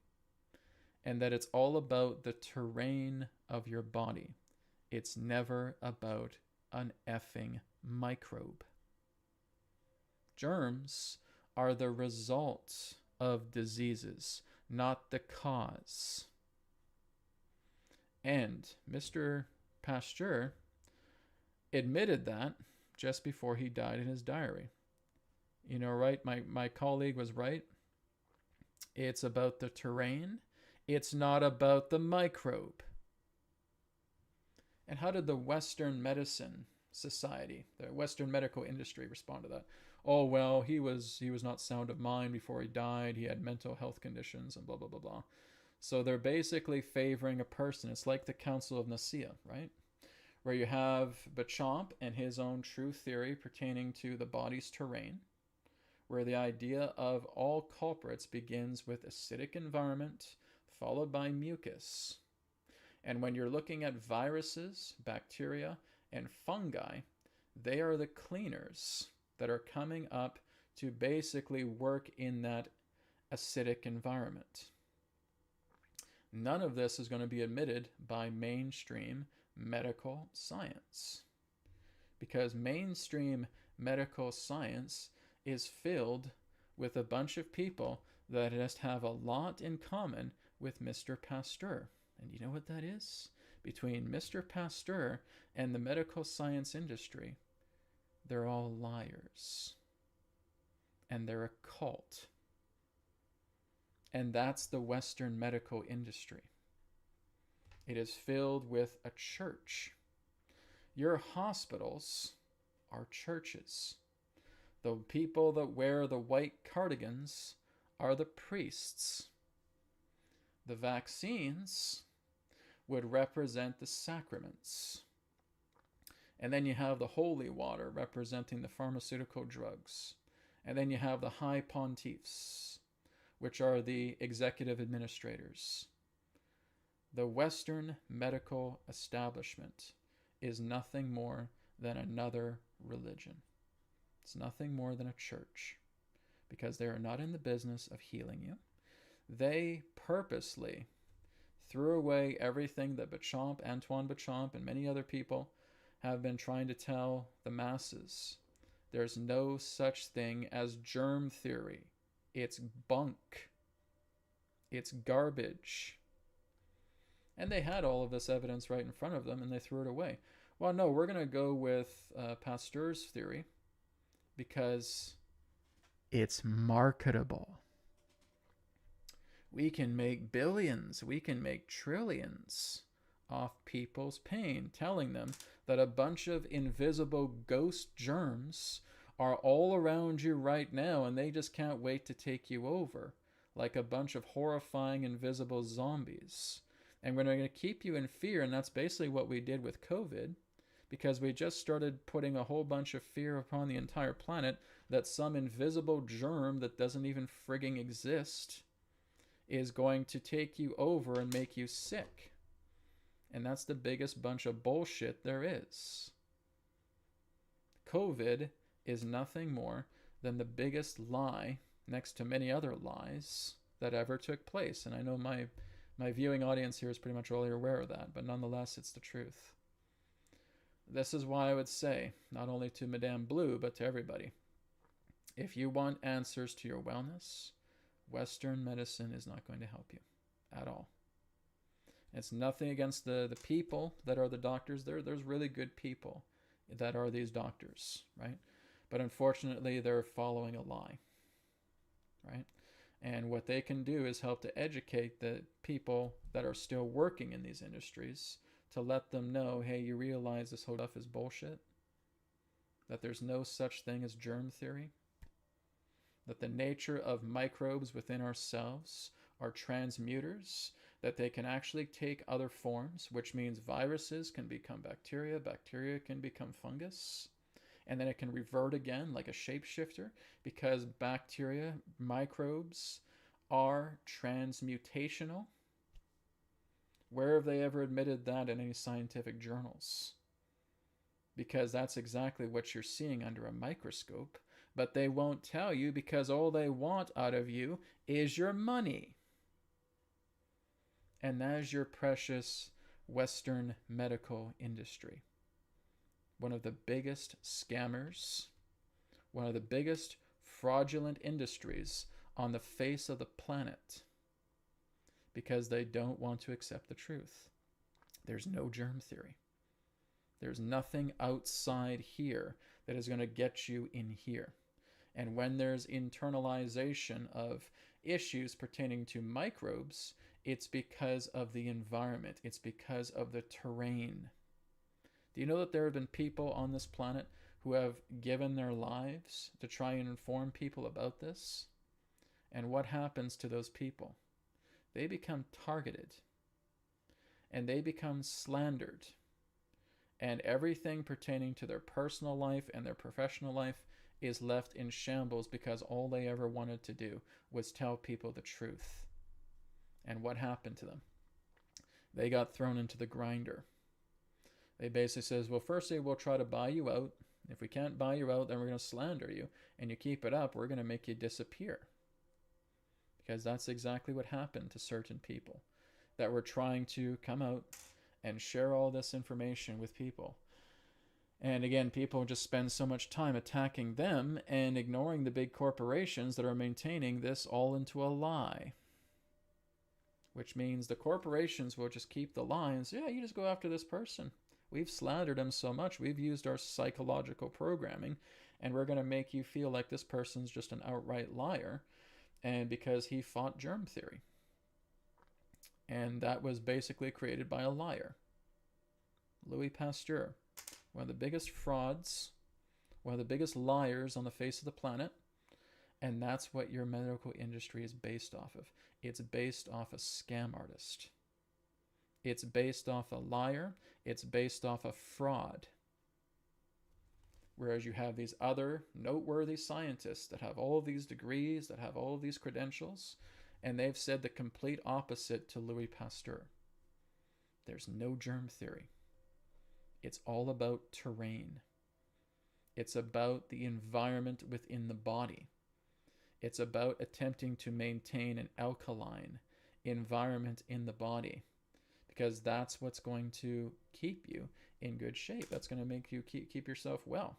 And that it's all about the terrain of your body. It's never about an effing microbe. Germs are the result of diseases, not the cause. And Mr. Pasteur admitted that just before he died in his diary. You know, right? My colleague was right. It's about the terrain. It's not about the microbe. And how did the Western Medicine Society, the Western medical industry, respond to that? Oh, well, he was not sound of mind before he died. He had mental health conditions and blah, blah, blah, blah. So they're basically favoring a person. It's like the Council of Nicaea, right? Where you have Bachamp and his own true theory pertaining to the body's terrain, where the idea of all culprits begins with acidic environment, followed by mucus. And when you're looking at viruses, bacteria, and fungi, they are the cleaners that are coming up to basically work in that acidic environment. None of this is going to be admitted by mainstream medical science, because mainstream medical science is filled with a bunch of people that just have a lot in common with Mr. Pasteur. And you know what that is? Between Mr. Pasteur and the medical science industry, they're all liars. And they're a cult. And that's the Western medical industry. It is filled with a church. Your hospitals are churches. The people that wear the white cardigans are the priests. The vaccines would represent the sacraments. And then you have the holy water representing the pharmaceutical drugs. And then you have the high pontiffs, which are the executive administrators. The Western medical establishment is nothing more than another religion. It's nothing more than a church, because they are not in the business of healing you. They purposely threw away everything that Antoine Bachamp, and many other people have been trying to tell the masses. There's no such thing as germ theory. It's bunk. It's garbage. And they had all of this evidence right in front of them, and they threw it away. Well, no, we're going to go with Pasteur's theory because it's marketable. We can make billions, we can make trillions off people's pain, telling them that a bunch of invisible ghost germs are all around you right now, and they just can't wait to take you over, like a bunch of horrifying invisible zombies. And we're going to keep you in fear, and that's basically what we did with COVID, because we just started putting a whole bunch of fear upon the entire planet that some invisible germ that doesn't even frigging exist is going to take you over and make you sick. And that's the biggest bunch of bullshit there is. COVID is nothing more than the biggest lie, next to many other lies, that ever took place. And I know my viewing audience here is pretty much already aware of that, but nonetheless, it's the truth. This is why I would say, not only to Madame Blue, but to everybody, if you want answers to your wellness, Western medicine is not going to help you at all. It's nothing against the people that are the doctors. There's really good people that are these doctors, right? But unfortunately, they're following a lie, right? And what they can do is help to educate the people that are still working in these industries to let them know, hey, you realize this whole stuff is bullshit? That there's no such thing as germ theory? That the nature of microbes within ourselves are transmuters? that they can actually take other forms, which means viruses can become bacteria, bacteria can become fungus, and then it can revert again like a shapeshifter, because bacteria, microbes, are transmutational. Where have they ever admitted that in any scientific journals? Because that's exactly what you're seeing under a microscope, but they won't tell you because all they want out of you is your money. And that is your precious Western medical industry. One of the biggest scammers, one of the biggest fraudulent industries on the face of the planet, because they don't want to accept the truth. There's no germ theory. There's nothing outside here that is going to get you in here. And when there's internalization of issues pertaining to microbes, it's because of the environment. It's because of the terrain. Do you know that there have been people on this planet who have given their lives to try and inform people about this? And what happens to those people? They become targeted. And they become slandered. And everything pertaining to their personal life and their professional life is left in shambles because all they ever wanted to do was tell people the truth. And what happened to them? They got thrown into the grinder. They basically says, well, firstly, we'll try to buy you out. If we can't buy you out, then we're going to slander you. And you keep it up, we're going to make you disappear. Because that's exactly what happened to certain people that were trying to come out and share all this information with people. And again, people just spend so much time attacking them and ignoring the big corporations that are maintaining this all into a lie. Which means the corporations will just keep the lie and say, yeah, you just go after this person. We've slandered him so much. We've used our psychological programming, and we're going to make you feel like this person's just an outright liar, and because he fought germ theory. And that was basically created by a liar. Louis Pasteur, one of the biggest frauds, one of the biggest liars on the face of the planet. And that's what your medical industry is based off of. It's based off a scam artist. It's based off a liar. It's based off a fraud. Whereas you have these other noteworthy scientists that have all of these degrees, that have all of these credentials, and they've said the complete opposite to Louis Pasteur. There's no germ theory. It's all about terrain. It's about the environment within the body. It's about attempting to maintain an alkaline environment in the body, because that's what's going to keep you in good shape. That's going to make you keep yourself well.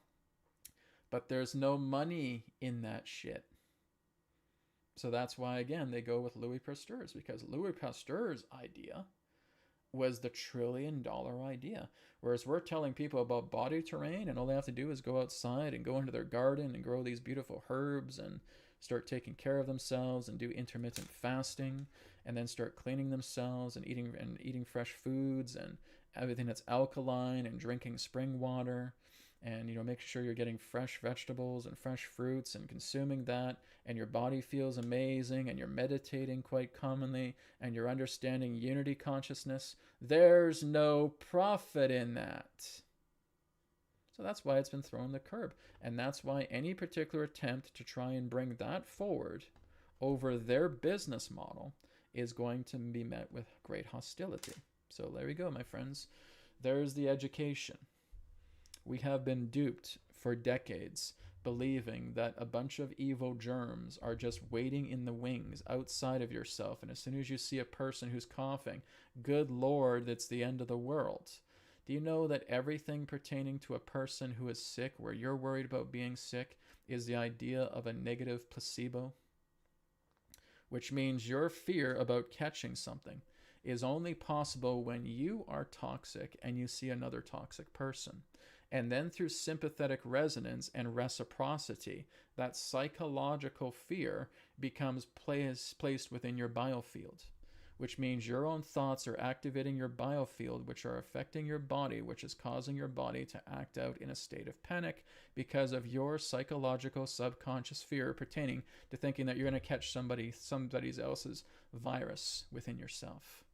But there's no money in that shit. So that's why, again, they go with Louis Pasteur's, because Louis Pasteur's idea was the $1 trillion idea. Whereas we're telling people about body terrain, and all they have to do is go outside and go into their garden and grow these beautiful herbs and start taking care of themselves and do intermittent fasting, and then start cleaning themselves and eating fresh foods and everything that's alkaline, and drinking spring water, and make sure you're getting fresh vegetables and fresh fruits and consuming that, and your body feels amazing, and you're meditating quite commonly, and you're understanding unity consciousness. There's no profit in that. So that's why it's been thrown the curb. And that's why any particular attempt to try and bring that forward over their business model is going to be met with great hostility. So there we go, my friends. There's the education. We have been duped for decades, believing that a bunch of evil germs are just waiting in the wings outside of yourself. And as soon as you see a person who's coughing, good Lord, it's the end of the world. Do you know that everything pertaining to a person who is sick, where you're worried about being sick, is the idea of a negative placebo? Which means your fear about catching something is only possible when you are toxic and you see another toxic person. And then through sympathetic resonance and reciprocity, that psychological fear becomes placed within your biofield. Which means your own thoughts are activating your biofield, which are affecting your body, which is causing your body to act out in a state of panic because of your psychological subconscious fear pertaining to thinking that you're going to catch somebody else's virus within yourself.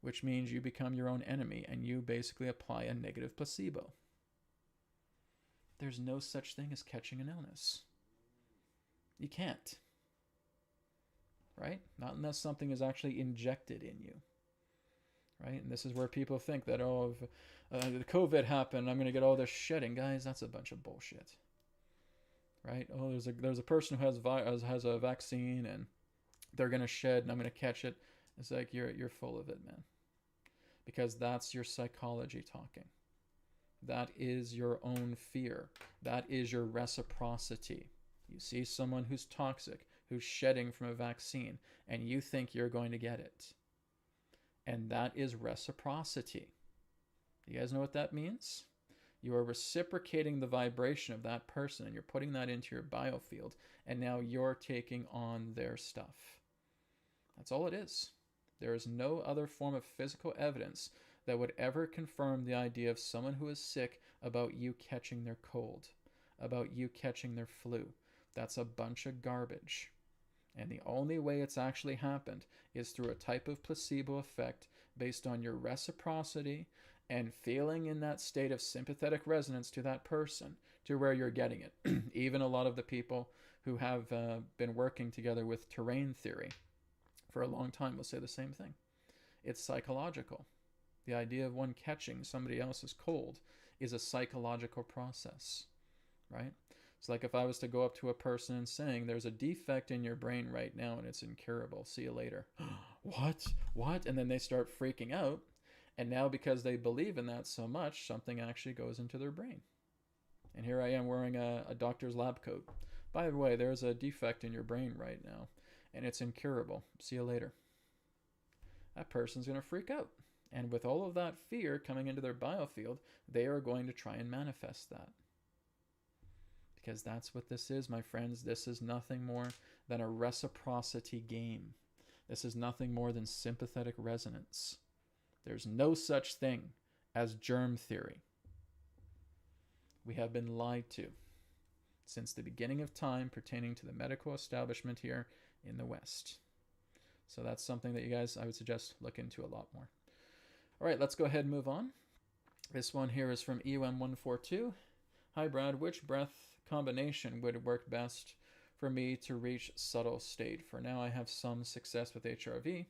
which means you become your own enemy and you basically apply a negative placebo. There's no such thing as catching an illness. You can't. Right? Not unless something is actually injected in you. Right? And this is where people think that, oh, if the COVID happened, I'm going to get all this shedding. Guys, that's a bunch of bullshit. Right? Oh, there's a person who has a vaccine and they're going to shed and I'm going to catch it. It's like, you're full of it, man. Because that's your psychology talking. That is your own fear. That is your reciprocity. You see someone who's toxic, who's shedding from a vaccine, and you think you're going to get it. And that is reciprocity. You guys know what that means? You are reciprocating the vibration of that person, and you're putting that into your biofield, and now you're taking on their stuff. That's all it is. There is no other form of physical evidence that would ever confirm the idea of someone who is sick about you catching their cold, about you catching their flu. That's a bunch of garbage. And the only way it's actually happened is through a type of placebo effect based on your reciprocity and feeling in that state of sympathetic resonance to that person to where you're getting it. Even a lot of the people who have been working together with terrain theory for a long time will say the same thing. It's psychological. The idea of one catching somebody else's cold is a psychological process, right? It's like if I was to go up to a person and saying, there's a defect in your brain right now and it's incurable. See you later. What? And then they start freaking out. And now because they believe in that so much, something actually goes into their brain. And here I am wearing a doctor's lab coat. By the way, there's a defect in your brain right now and it's incurable. See you later. That person's going to freak out. And with all of that fear coming into their biofield, they are going to try and manifest that. Because that's what this is, my friends. This is nothing more than a reciprocity game. This is nothing more than sympathetic resonance. There's no such thing as germ theory. We have been lied to since the beginning of time pertaining to the medical establishment here in the West. So that's something that you guys, I would suggest, look into a lot more. All right, let's go ahead and move on. This one here is from EUM142. Hi, Brad. Which breath combination would work best for me to reach subtle state? For now, I have some success with HRV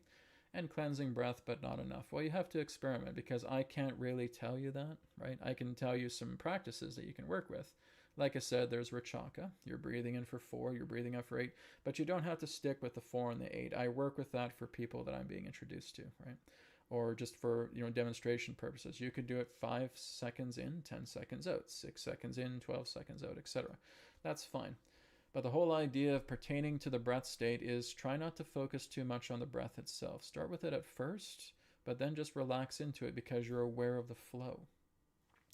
and cleansing breath, but not enough. Well, you have to experiment because I can't really tell you that, right? I can tell you some practices that you can work with. Like I said, there's Rachaka. You're breathing in for 4, you're breathing out for 8, but you don't have to stick with the 4 and the 8. I work with that for people that I'm being introduced to, right? Or just for, demonstration purposes. You could do it 5 seconds in, 10 seconds out, 6 seconds in, 12 seconds out, etc. That's fine. But the whole idea of pertaining to the breath state is try not to focus too much on the breath itself. Start with it at first, but then just relax into it because you're aware of the flow,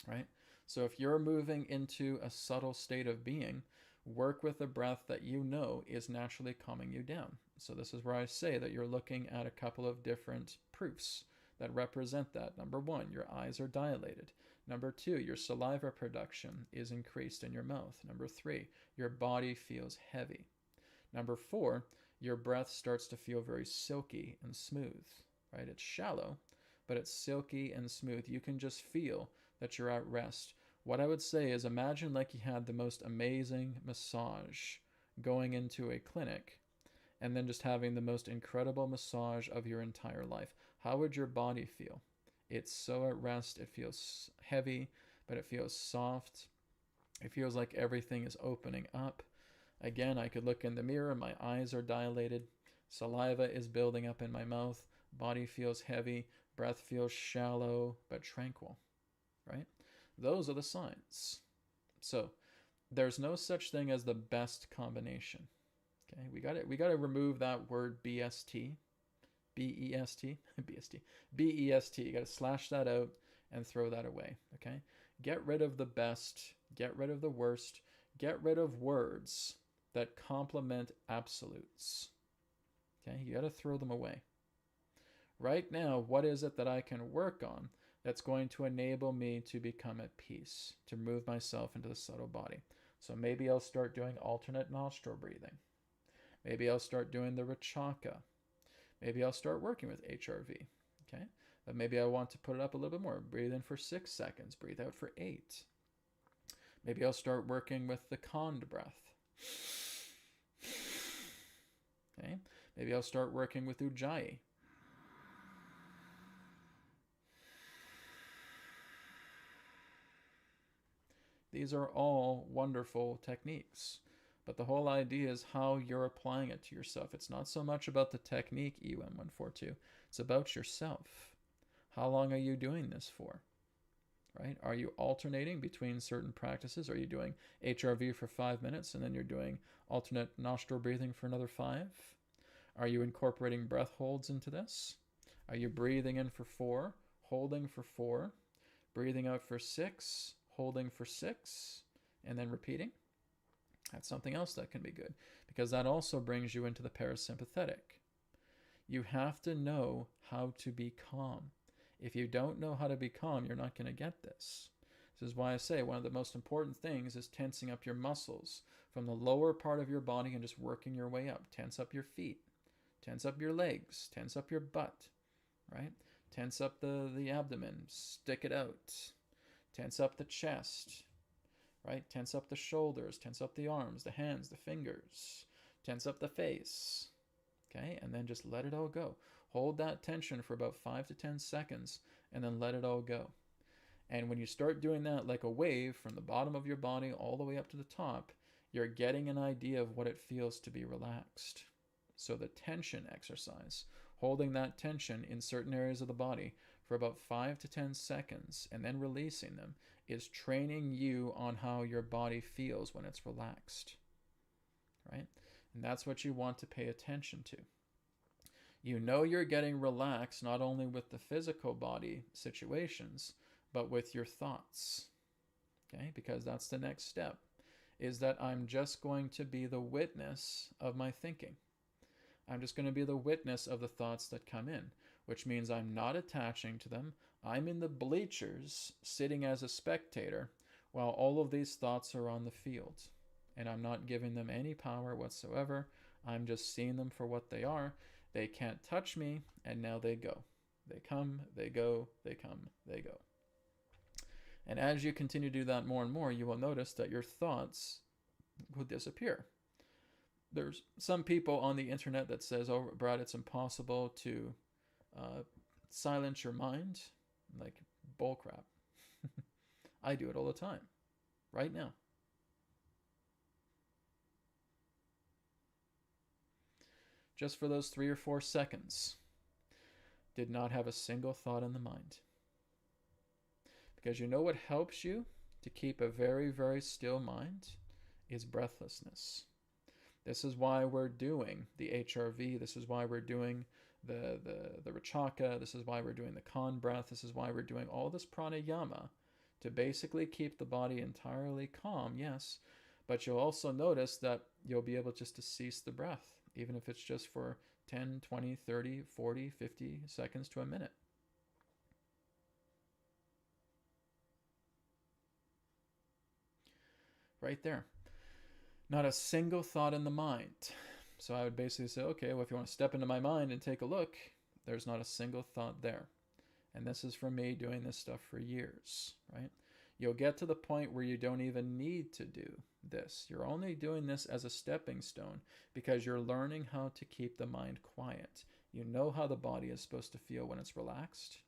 right? So if you're moving into a subtle state of being, work with a breath that you know is naturally calming you down. So this is where I say that you're looking at a couple of different proofs that represent that. Number 1, your eyes are dilated. Number 2, your saliva production is increased in your mouth. Number 3, your body feels heavy. Number 4, your breath starts to feel very silky and smooth, right? It's shallow, but it's silky and smooth. You can just feel that you're at rest. What I would say is imagine like you had the most amazing massage going into a clinic and then just having the most incredible massage of your entire life. How would your body feel? It's so at rest. It feels heavy, but it feels soft. It feels like everything is opening up. Again, I could look in the mirror. My eyes are dilated. Saliva is building up in my mouth. Body feels heavy. Breath feels shallow, but tranquil, right? Those are the signs. So there's no such thing as the best combination. Okay, we got to remove that word BST, BEST, BST, BEST. You got to slash that out and throw that away. Okay, get rid of the best, get rid of the worst, get rid of words that complement absolutes. Okay, you got to throw them away. Right now, what is it that I can work on that's going to enable me to become at peace, to move myself into the subtle body? So maybe I'll start doing alternate nostril breathing. Maybe I'll start doing the Rachaka. Maybe I'll start working with HRV. Okay. But maybe I want to put it up a little bit more. Breathe in for 6 seconds. Breathe out for 8. Maybe I'll start working with the conned breath. Okay. Maybe I'll start working with Ujjayi. These are all wonderful techniques. But the whole idea is how you're applying it to yourself. It's not so much about the technique, EUM142. It's about yourself. How long are you doing this for? Right? Are you alternating between certain practices? Are you doing HRV for 5 minutes and then you're doing alternate nostril breathing for another 5? Are you incorporating breath holds into this? Are you breathing in for 4, holding for 4, breathing out for 6, holding for 6, and then repeating? That's something else that can be good, because that also brings you into the parasympathetic. You have to know how to be calm. If you don't know how to be calm, you're not going to get this. This is why I say one of the most important things is tensing up your muscles from the lower part of your body and just working your way up. Tense up your feet, tense up your legs, tense up your butt, right? Tense up the abdomen, stick it out. Tense up the chest, right? Tense up the shoulders, tense up the arms, the hands, the fingers, tense up the face, okay? And then just let it all go. Hold that tension for about 5 to 10 seconds and then let it all go. And when you start doing that like a wave from the bottom of your body all the way up to the top, you're getting an idea of what it feels to be relaxed. So the tension exercise, holding that tension in certain areas of the body for about 5 to 10 seconds and then releasing them, is training you on how your body feels when it's relaxed, right? And that's what you want to pay attention to. You know you're getting relaxed not only with the physical body situations, but with your thoughts, okay? Because that's the next step, is that I'm just going to be the witness of my thinking. I'm just going to be the witness of the thoughts that come in, which means I'm not attaching to them. I'm in the bleachers sitting as a spectator while all of these thoughts are on the field. And I'm not giving them any power whatsoever. I'm just seeing them for what they are. They can't touch me, and now they go. They come, they go, they come, they go. And as you continue to do that more and more, you will notice that your thoughts will disappear. There's some people on the internet that says, oh, Brad, it's impossible to silence your mind. Like, bullcrap. I do it all the time, right now. Just for those 3 or 4 seconds, did not have a single thought in the mind. Because you know what helps you to keep a very, very still mind is breathlessness. This is why we're doing the HRV. This is why we're doing the Rachaka. This is why we're doing the Kon breath. This is why we're doing all this pranayama, to basically keep the body entirely calm, yes. But you'll also notice that you'll be able just to cease the breath, even if it's just for 10, 20, 30, 40, 50 seconds to a minute. Right there. Not a single thought in the mind. So I would basically say, okay, well, if you want to step into my mind and take a look, there's not a single thought there. And this is from me doing this stuff for years, right? You'll get to the point where you don't even need to do this. You're only doing this as a stepping stone because you're learning how to keep the mind quiet. You know how the body is supposed to feel when it's relaxed.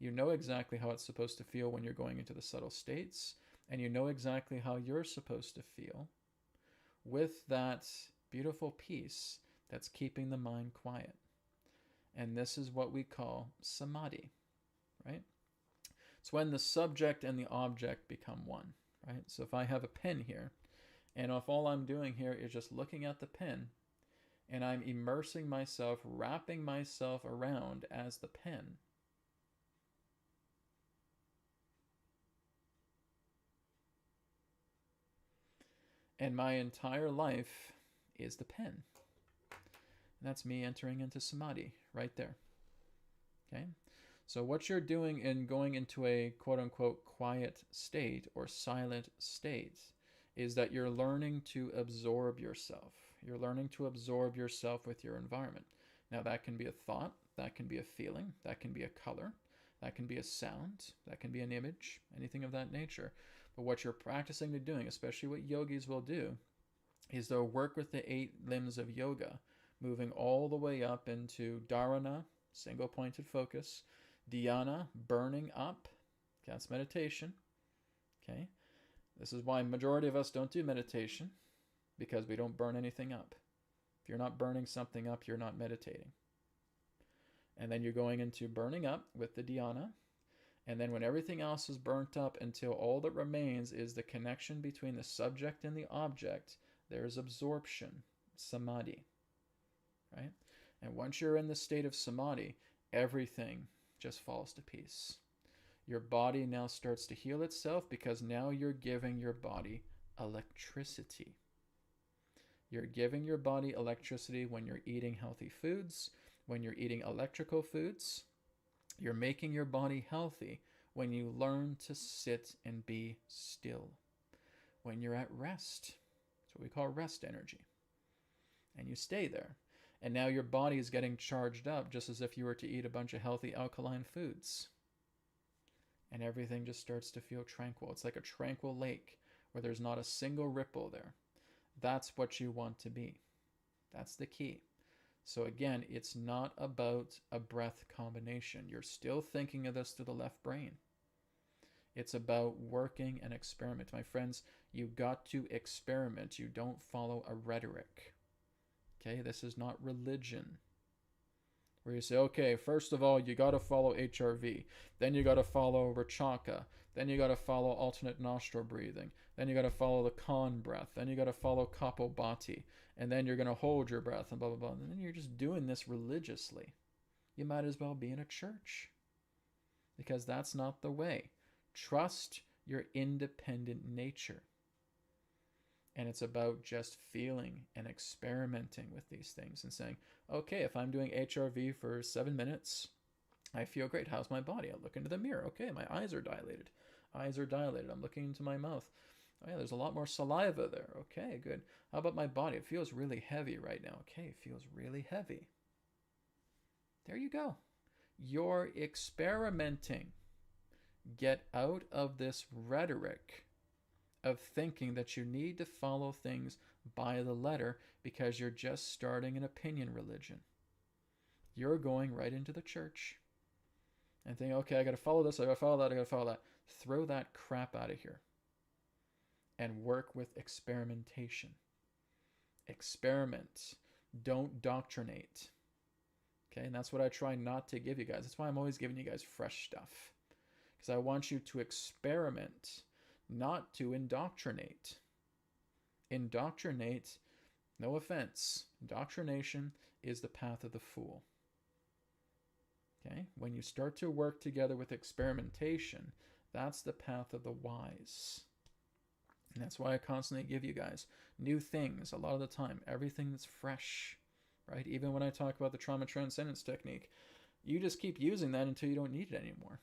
You know exactly how it's supposed to feel when you're going into the subtle states. And you know exactly how you're supposed to feel with that beautiful peace that's keeping the mind quiet. And this is what we call samadhi, right? It's when the subject and the object become one, right? So if I have a pen here, and if all I'm doing here is just looking at the pen, and I'm immersing myself, wrapping myself around as the pen, and my entire life is the pen. And that's me entering into samadhi right there. Okay? So what you're doing in going into a quote-unquote quiet state or silent state is that you're learning to absorb yourself. You're learning to absorb yourself with your environment. Now that can be a thought, that can be a feeling, that can be a color, That can be a sound, that can be an image, anything of that nature. But what you're practicing to doing, especially what yogis will do, is they'll work with the 8 limbs of yoga, moving all the way up into dharana, single pointed focus, dhyana, burning up, that's meditation. Okay, this is why majority of us don't do meditation, because we don't burn anything up. If you're not burning something up, you're not meditating. And then you're going into burning up with the dhyana. And then when everything else is burnt up until all that remains is the connection between the subject and the object, there's absorption, samadhi, right? And once you're in the state of samadhi, everything just falls to peace. Your body now starts to heal itself because now you're giving your body electricity. You're giving your body electricity when you're eating healthy foods, when you're eating electrical foods. You're making your body healthy when you learn to sit and be still. When you're at rest, that's what we call rest energy. And you stay there. And now your body is getting charged up just as if you were to eat a bunch of healthy alkaline foods. And everything just starts to feel tranquil. It's like a tranquil lake where there's not a single ripple there. That's what you want to be. That's the key. So again, it's not about a breath combination. You're still thinking of this through the left brain. It's about working and experiment. My friends, you got to experiment. You don't follow a rhetoric. Okay, this is not religion. Where you say, okay, first of all, you got to follow HRV. Then you got to follow Rachaka. Then you got to follow alternate nostril breathing. Then you got to follow the Khan breath. Then you got to follow Kapalbhati. And then you're going to hold your breath and blah, blah, blah. And then you're just doing this religiously. You might as well be in a church. Because that's not the way. Trust your independent nature. And it's about just feeling and experimenting with these things and saying, okay, if I'm doing HRV for 7 minutes, I feel great. How's my body? I look into the mirror. Okay, my eyes are dilated. Eyes are dilated. I'm looking into my mouth. Oh yeah, there's a lot more saliva there. Okay, good. How about my body? It feels really heavy right now. Okay, it feels really heavy. There you go. You're experimenting. Get out of this rhetoric of thinking that you need to follow things by the letter because you're just starting an opinion religion. You're going right into the church and think, okay, I got to follow this, I got to follow that, I got to follow that. Throw that crap out of here and work with experimentation. Experiment. Don't doctrinate. Okay, and that's what I try not to give you guys. That's why I'm always giving you guys fresh stuff. Because I want you to experiment, not to indoctrinate. Indoctrinate, no offense, indoctrination is the path of the fool. Okay? When you start to work together with experimentation, that's the path of the wise. And that's why I constantly give you guys new things a lot of the time, everything that's fresh, right? Even when I talk about the trauma transcendence technique, you just keep using that until you don't need it anymore.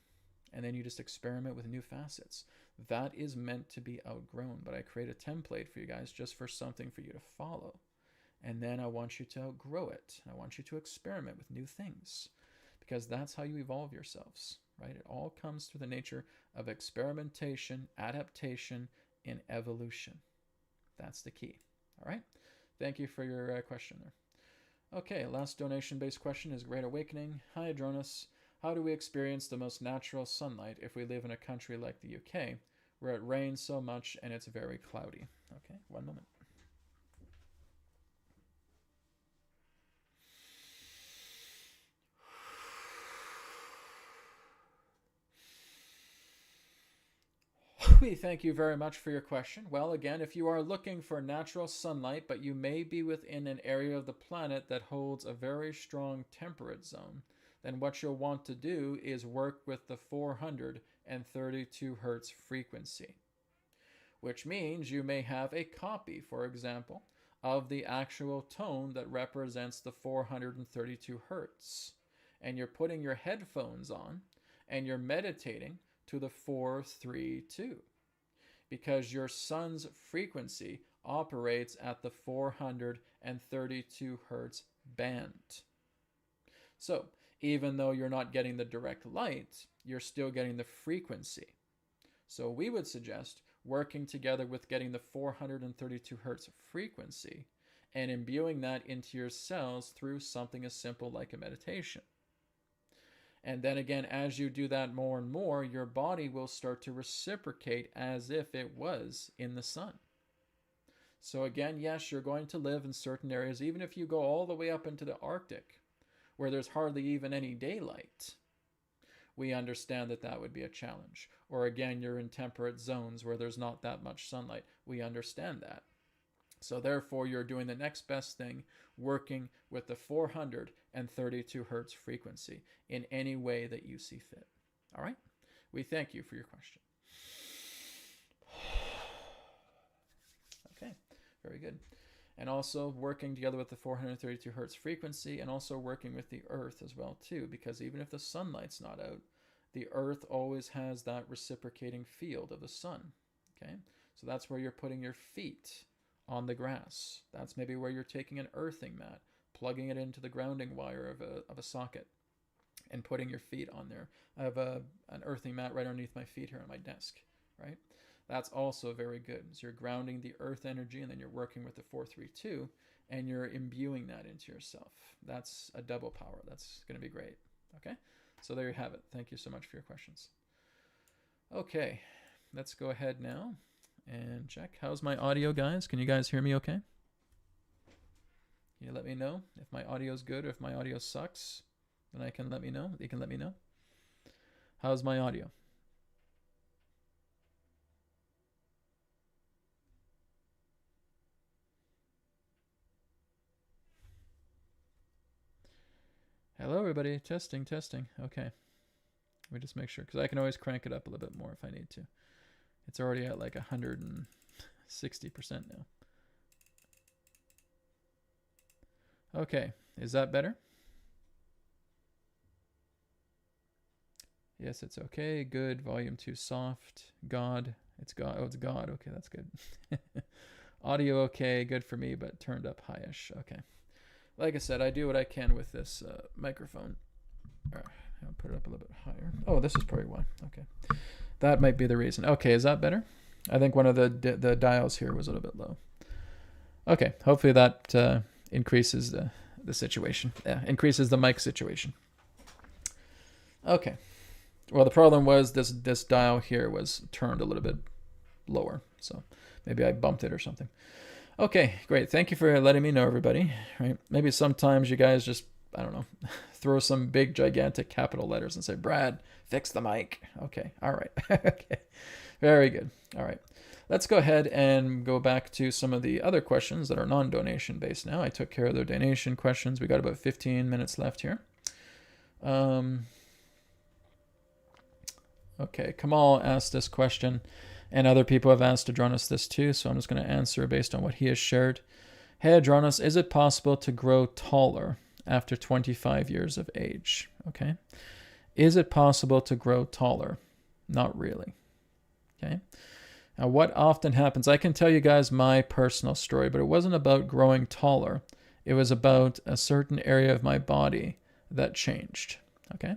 And then you just experiment with new facets. That is meant to be outgrown, but I create a template for you guys just for something for you to follow. And then I want you to outgrow it. I want you to experiment with new things because that's how you evolve yourselves, right? It all comes through the nature of experimentation, adaptation, and evolution. That's the key. All right. Thank you for your question there. Okay, last donation-based question is Great Awakening. Hi, Adronis. How do we experience the most natural sunlight if we live in a country like the UK, where it rains so much and it's very cloudy? Okay, one moment. We thank you very much for your question. Well, again, if you are looking for natural sunlight, but you may be within an area of the planet that holds a very strong temperate zone, then what you'll want to do is work with the 432 hertz frequency, which means you may have a copy, for example, of the actual tone that represents the 432 hertz. And you're putting your headphones on and you're meditating to the 432 because your sun's frequency operates at the 432 hertz band. So even though you're not getting the direct light, you're still getting the frequency. So we would suggest working together with getting the 432 hertz frequency and imbuing that into your cells through something as simple like a meditation. And then again, as you do that more and more, your body will start to reciprocate as if it was in the sun. So again, yes, you're going to live in certain areas, even if you go all the way up into the Arctic, where there's hardly even any daylight. We understand that that would be a challenge. Or again, you're in temperate zones where there's not that much sunlight. We understand that. So therefore, you're doing the next best thing, working with the 432 hertz frequency in any way that you see fit. All right? We thank you for your question. Okay, very good. And also working together with the 432 hertz frequency, and also working with the earth as well too, because even if the sunlight's not out, the earth always has that reciprocating field of the sun. Okay, so that's where you're putting your feet on the grass. That's maybe where you're taking an earthing mat, plugging it into the grounding wire of a socket, and putting your feet on there. I have an earthing mat right underneath my feet here on my desk, right? That's also very good. So you're grounding the earth energy, and then you're working with the 432, and you're imbuing that into yourself. That's a double power. That's going to be great. Okay, so there you have it. Thank you so much for your questions. Okay, let's go ahead now and check. How's my audio, guys? Can you guys hear me okay? Can you let me know if my audio is good or if my audio sucks? Then I can let me know. You can let me know. How's my audio? Hello, everybody. Testing, testing. Okay. Let me just make sure, because I can always crank it up a little bit more if I need to. It's already at like 160% now. Okay. Is that better? Yes, it's okay. Good. Volume 2 soft. God. It's God. Oh, it's God. Okay, that's good. Audio okay. Good for me, but turned up high-ish. Okay. Like I said, I do what I can with this microphone. I'll put it up a little bit higher. Oh, this is probably why. Okay. That might be the reason. Okay, is that better? I think one of the dials here was a little bit low. Okay, hopefully that increases the situation. Yeah, increases the mic situation. Okay. Well, the problem was this dial here was turned a little bit lower, so maybe I bumped it or something. Okay, great. Thank you for letting me know, everybody. Right? Maybe sometimes you guys just, I don't know, throw some big, gigantic capital letters and say, Brad, fix the mic. Okay, all right. Okay, very good. All right. Let's go ahead and go back to some of the other questions that are non-donation based now. I took care of the donation questions. We got about 15 minutes left here. Okay, Kamal asked this question, and other people have asked Adronis this too, so I'm just going to answer based on what he has shared. Hey, Adronis, is it possible to grow taller after 25 years of age? Okay. Is it possible to grow taller? Not really. Okay. Now, what often happens, I can tell you guys my personal story, but it wasn't about growing taller. It was about a certain area of my body that changed. Okay.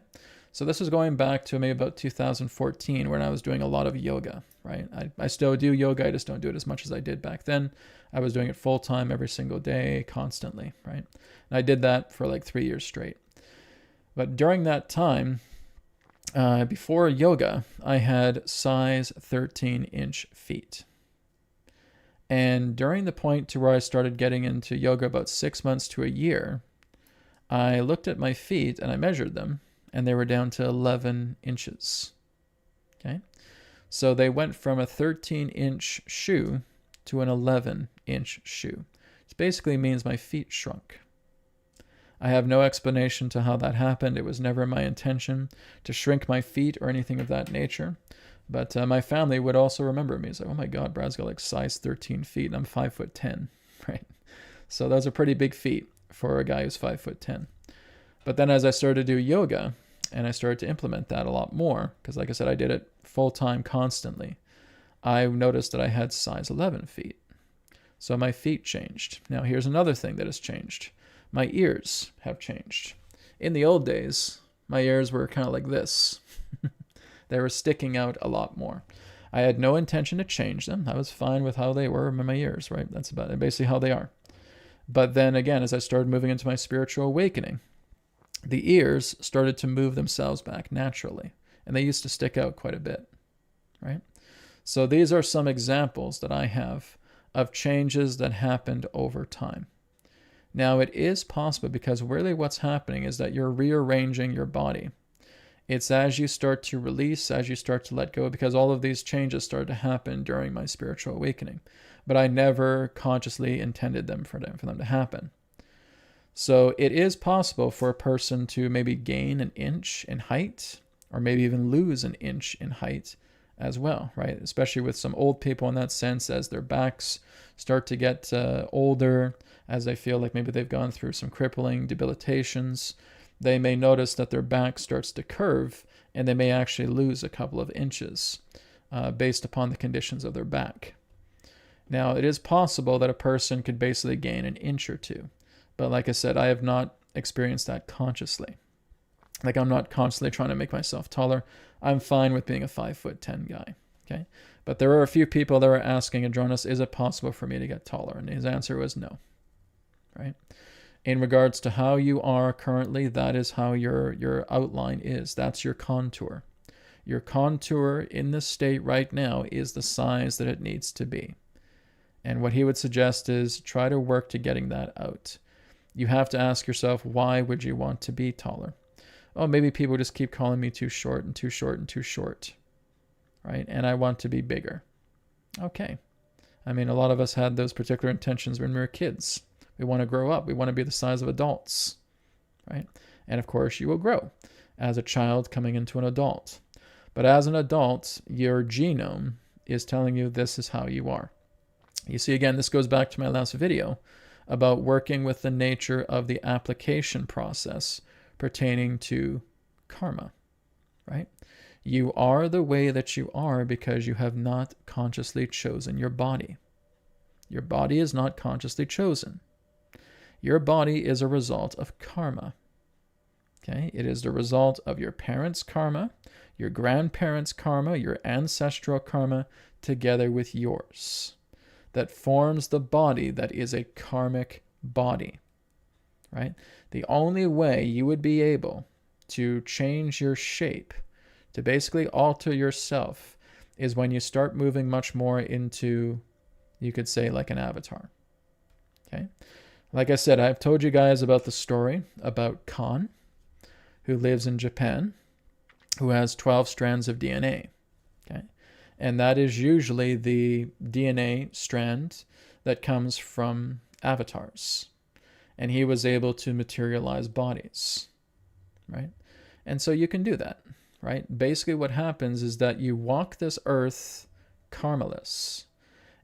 So this is going back to maybe about 2014 when I was doing a lot of yoga, right? I still do yoga. I just don't do it as much as I did back then. I was doing it full time every single day, constantly, right? And I did that for like 3 years straight. But during that time, before yoga, I had size 13-inch feet. And during the point to where I started getting into yoga about 6 months to a year, I looked at my feet and I measured them, and they were down to 11 inches. Okay? So they went from a 13-inch shoe to an 11-inch shoe. It basically means my feet shrunk. I have no explanation to how that happened. It was never my intention to shrink my feet or anything of that nature. But my family would also remember me. It's like, oh my God, Brad's got like size 13 feet and I'm 5'10", right? So those are pretty big feet for a guy who's 5'10". But then as I started to do yoga and I started to implement that a lot more, because like I said, I did it full time constantly, I noticed that I had size 11 feet. So my feet changed. Now here's another thing that has changed. My ears have changed. In the old days, my ears were kind of like this. They were sticking out a lot more. I had no intention to change them. I was fine with how they were in my ears, right? That's about basically how they are. But then again, as I started moving into my spiritual awakening, the ears started to move themselves back naturally. And they used to stick out quite a bit, right? So these are some examples that I have of changes that happened over time. Now it is possible, because really what's happening is that you're rearranging your body. It's as you start to release, as you start to let go, because all of these changes started to happen during my spiritual awakening. But I never consciously intended for them to happen. So it is possible for a person to maybe gain an inch in height, or maybe even lose an inch in height as well, right? Especially with some old people in that sense, as their backs start to get older, as they feel like maybe they've gone through some crippling debilitations, they may notice that their back starts to curve, and they may actually lose a couple of inches based upon the conditions of their back. Now, it is possible that a person could basically gain an inch or two. But like I said, I have not experienced that consciously. Like, I'm not constantly trying to make myself taller. I'm fine with being a 5'10" guy. Okay. But there are a few people that were asking Adronis, is it possible for me to get taller? And his answer was no. Right? In regards to how you are currently, that is how your outline is. That's your contour. Your contour in this state right now is the size that it needs to be. And what he would suggest is try to work to getting that out. You have to ask yourself, why would you want to be taller? Oh, maybe people just keep calling me too short and too short and too short, right? And I want to be bigger. Okay. I mean, a lot of us had those particular intentions when we were kids. We want to grow up. We want to be the size of adults, right? And of course, you will grow as a child coming into an adult. But as an adult, your genome is telling you this is how you are. You see, again, this goes back to my last video about working with the nature of the application process pertaining to karma, right? You are the way that you are because you have not consciously chosen your body. Your body is not consciously chosen. Your body is a result of karma. Okay? It is the result of your parents' karma, your grandparents' karma, your ancestral karma, together with yours. That forms the body that is a karmic body, right? The only way you would be able to change your shape, to basically alter yourself, is when you start moving much more into, you could say, like an avatar, okay? Like I said, I've told you guys about the story about Khan, who lives in Japan, who has 12 strands of DNA, okay? And that is usually the DNA strand that comes from avatars. And he was able to materialize bodies, right? And so you can do that, right? Basically what happens is that you walk this earth karmaless.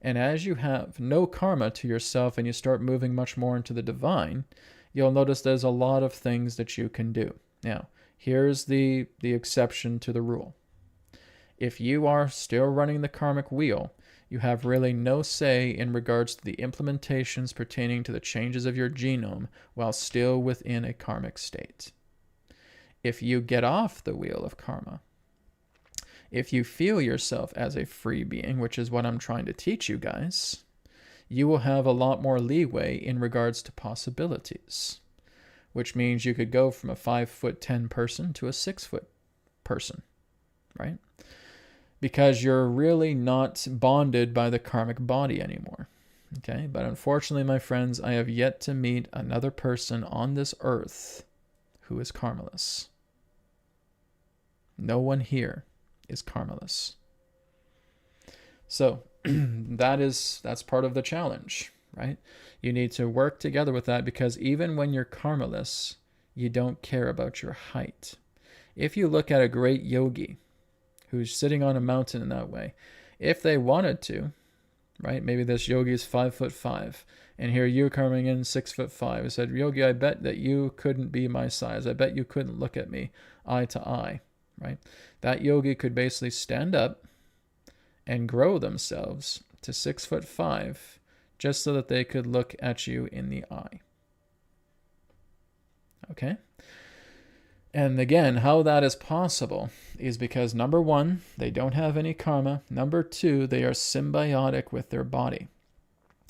And as you have no karma to yourself and you start moving much more into the divine, you'll notice there's a lot of things that you can do. Now, here's the exception to the rule. If you are still running the karmic wheel, you have really no say in regards to the implementations pertaining to the changes of your genome while still within a karmic state. If you get off the wheel of karma, if you feel yourself as a free being, which is what I'm trying to teach you guys, you will have a lot more leeway in regards to possibilities, which means you could go from a 5'10" person to a 6-foot person, right? Because you're really not bonded by the karmic body anymore. Okay, but unfortunately, my friends, I have yet to meet another person on this earth who is karmaless. No one here is karmaless. So that's part of the challenge, right? You need to work together with that, because even when you're karmaless, you don't care about your height. If you look at a great yogi who's sitting on a mountain in that way, if they wanted to, right? Maybe this yogi is 5'5", and here you coming in 6'5". I said, Yogi, I bet that you couldn't be my size. I bet you couldn't look at me eye to eye, right? That yogi could basically stand up and grow themselves to 6'5", just so that they could look at you in the eye. Okay? And again, how that is possible is because number one, they don't have any karma. Number two, they are symbiotic with their body.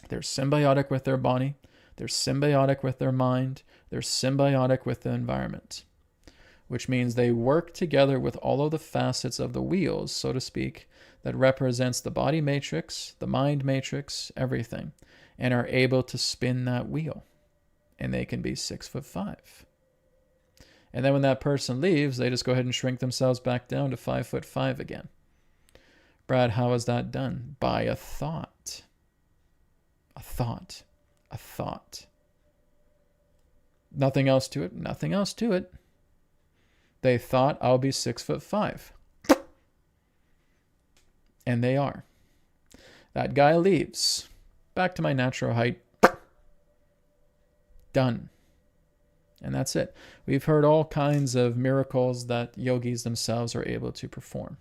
They're symbiotic with their body. They're symbiotic with their mind. They're symbiotic with the environment, which means they work together with all of the facets of the wheels, so to speak, that represents the body matrix, the mind matrix, everything, and are able to spin that wheel. And they can be 6'5". And then when that person leaves, they just go ahead and shrink themselves back down to 5'5" again. Brad, how is that done? By a thought. A thought. A thought. Nothing else to it. Nothing else to it. They thought, I'll be 6'5". And they are. That guy leaves. Back to my natural height. Done. And that's it. We've heard all kinds of miracles that yogis themselves are able to perform.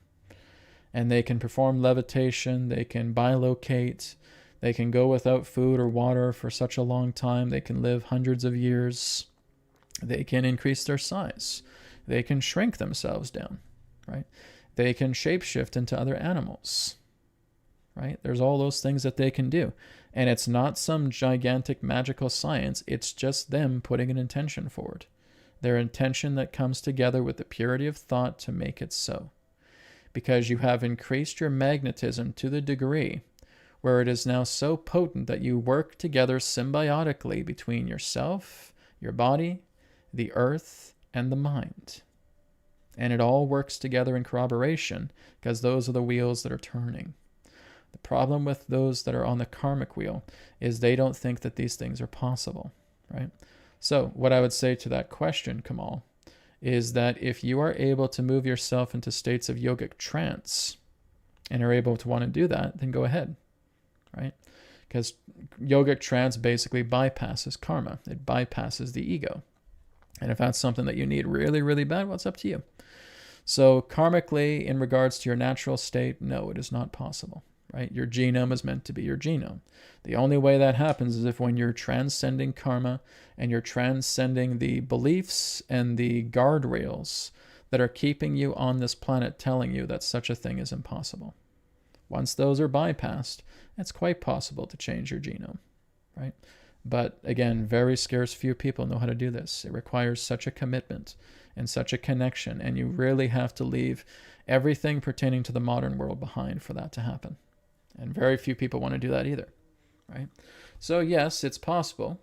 And they can perform levitation, they can bilocate, they can go without food or water for such a long time, they can live hundreds of years, they can increase their size, they can shrink themselves down, right? They can shapeshift into other animals, right? There's all those things that they can do. And it's not some gigantic magical science. It's just them putting an intention forward. Their intention that comes together with the purity of thought to make it so. Because you have increased your magnetism to the degree where it is now so potent that you work together symbiotically between yourself, your body, the earth, and the mind. And it all works together in corroboration because those are the wheels that are turning. The problem with those that are on the karmic wheel is they don't think that these things are possible, right? So what I would say to that question, Kamal, is that if you are able to move yourself into states of yogic trance and are able to want to do that, then go ahead, right? Because yogic trance basically bypasses karma. It bypasses the ego. And if that's something that you need really, really bad, well, it's up to you. So karmically, in regards to your natural state, no, it is not possible. Right? Your genome is meant to be your genome. The only way that happens is if when you're transcending karma and you're transcending the beliefs and the guardrails that are keeping you on this planet telling you that such a thing is impossible. Once those are bypassed, it's quite possible to change your genome, right? But again, very scarce few people know how to do this. It requires such a commitment and such a connection, and you really have to leave everything pertaining to the modern world behind for that to happen. And very few people want to do that either, right? So yes, it's possible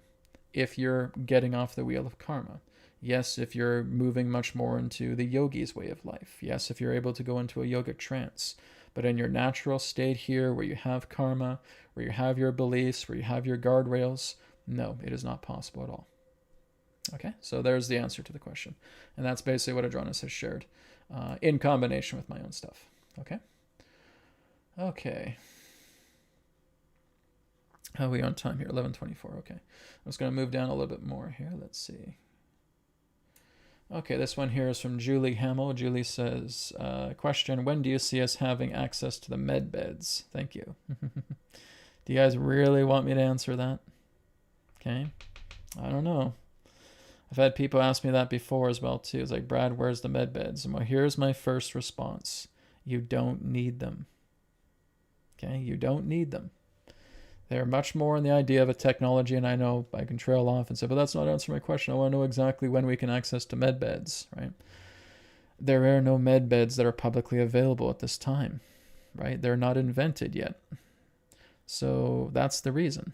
if you're getting off the wheel of karma. Yes, if you're moving much more into the yogi's way of life. Yes, if you're able to go into a yogic trance. But in your natural state here, where you have karma, where you have your beliefs, where you have your guardrails, no, it is not possible at all. Okay, so there's the answer to the question. And that's basically what Adronis has shared in combination with my own stuff. Okay? Okay. How are we on time here? 11:24. Okay. I'm just going to move down a little bit more here. Let's see. Okay, this one here is from Julie Hamill. Julie says, question, when do you see us having access to the med beds? Thank you. Do you guys really want me to answer that? Okay. I don't know. I've had people ask me that before as well, too. It's like, Brad, where's the med beds? And well, here's my first response. You don't need them. Okay? You don't need them. They're much more in the idea of a technology, and I know I can trail off and say, but that's not answering my question. I want to know exactly when we can access to med beds, right? There are no med beds that are publicly available at this time, right? They're not invented yet. So that's the reason.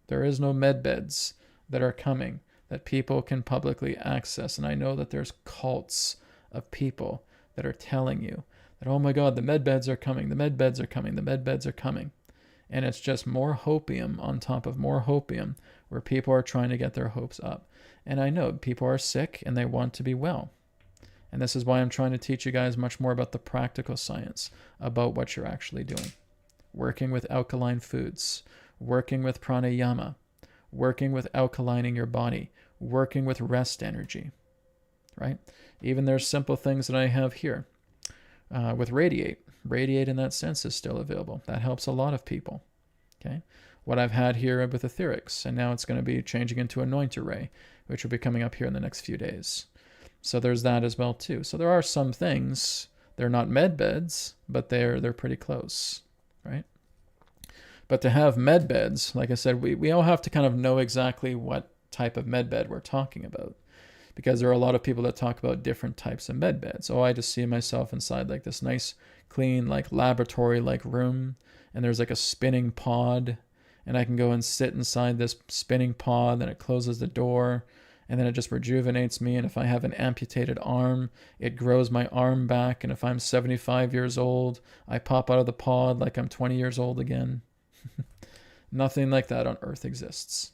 There is no med beds that are coming that people can publicly access. And I know that there's cults of people that are telling you that, oh my God, the med beds are coming, the med beds are coming, the med beds are coming. And it's just more hopium on top of more hopium where people are trying to get their hopes up. And I know people are sick and they want to be well. And this is why I'm trying to teach you guys much more about the practical science, about what you're actually doing. Working with alkaline foods, working with pranayama, working with alkalining your body, working with rest energy, right? Even there's simple things that I have here with radiate. Radiate in that sense is still available. That helps a lot of people. Okay, what I've had here with etherics, and now it's going to be changing into anointer ray, which will be coming up here in the next few days. So there's that as well too. So there are some things, they're not med beds, but they're pretty close, right? But to have med beds, like I said, we all have to kind of know exactly what type of med bed we're talking about, because there are a lot of people that talk about different types of med beds. Oh, I just see myself inside like this nice, clean, like laboratory like room, and there's like a spinning pod, and I can go and sit inside this spinning pod, then it closes the door, and then it just rejuvenates me. And if I have an amputated arm, it grows my arm back. And if I'm 75 years old, I pop out of the pod like I'm 20 years old again. Nothing like that on Earth exists.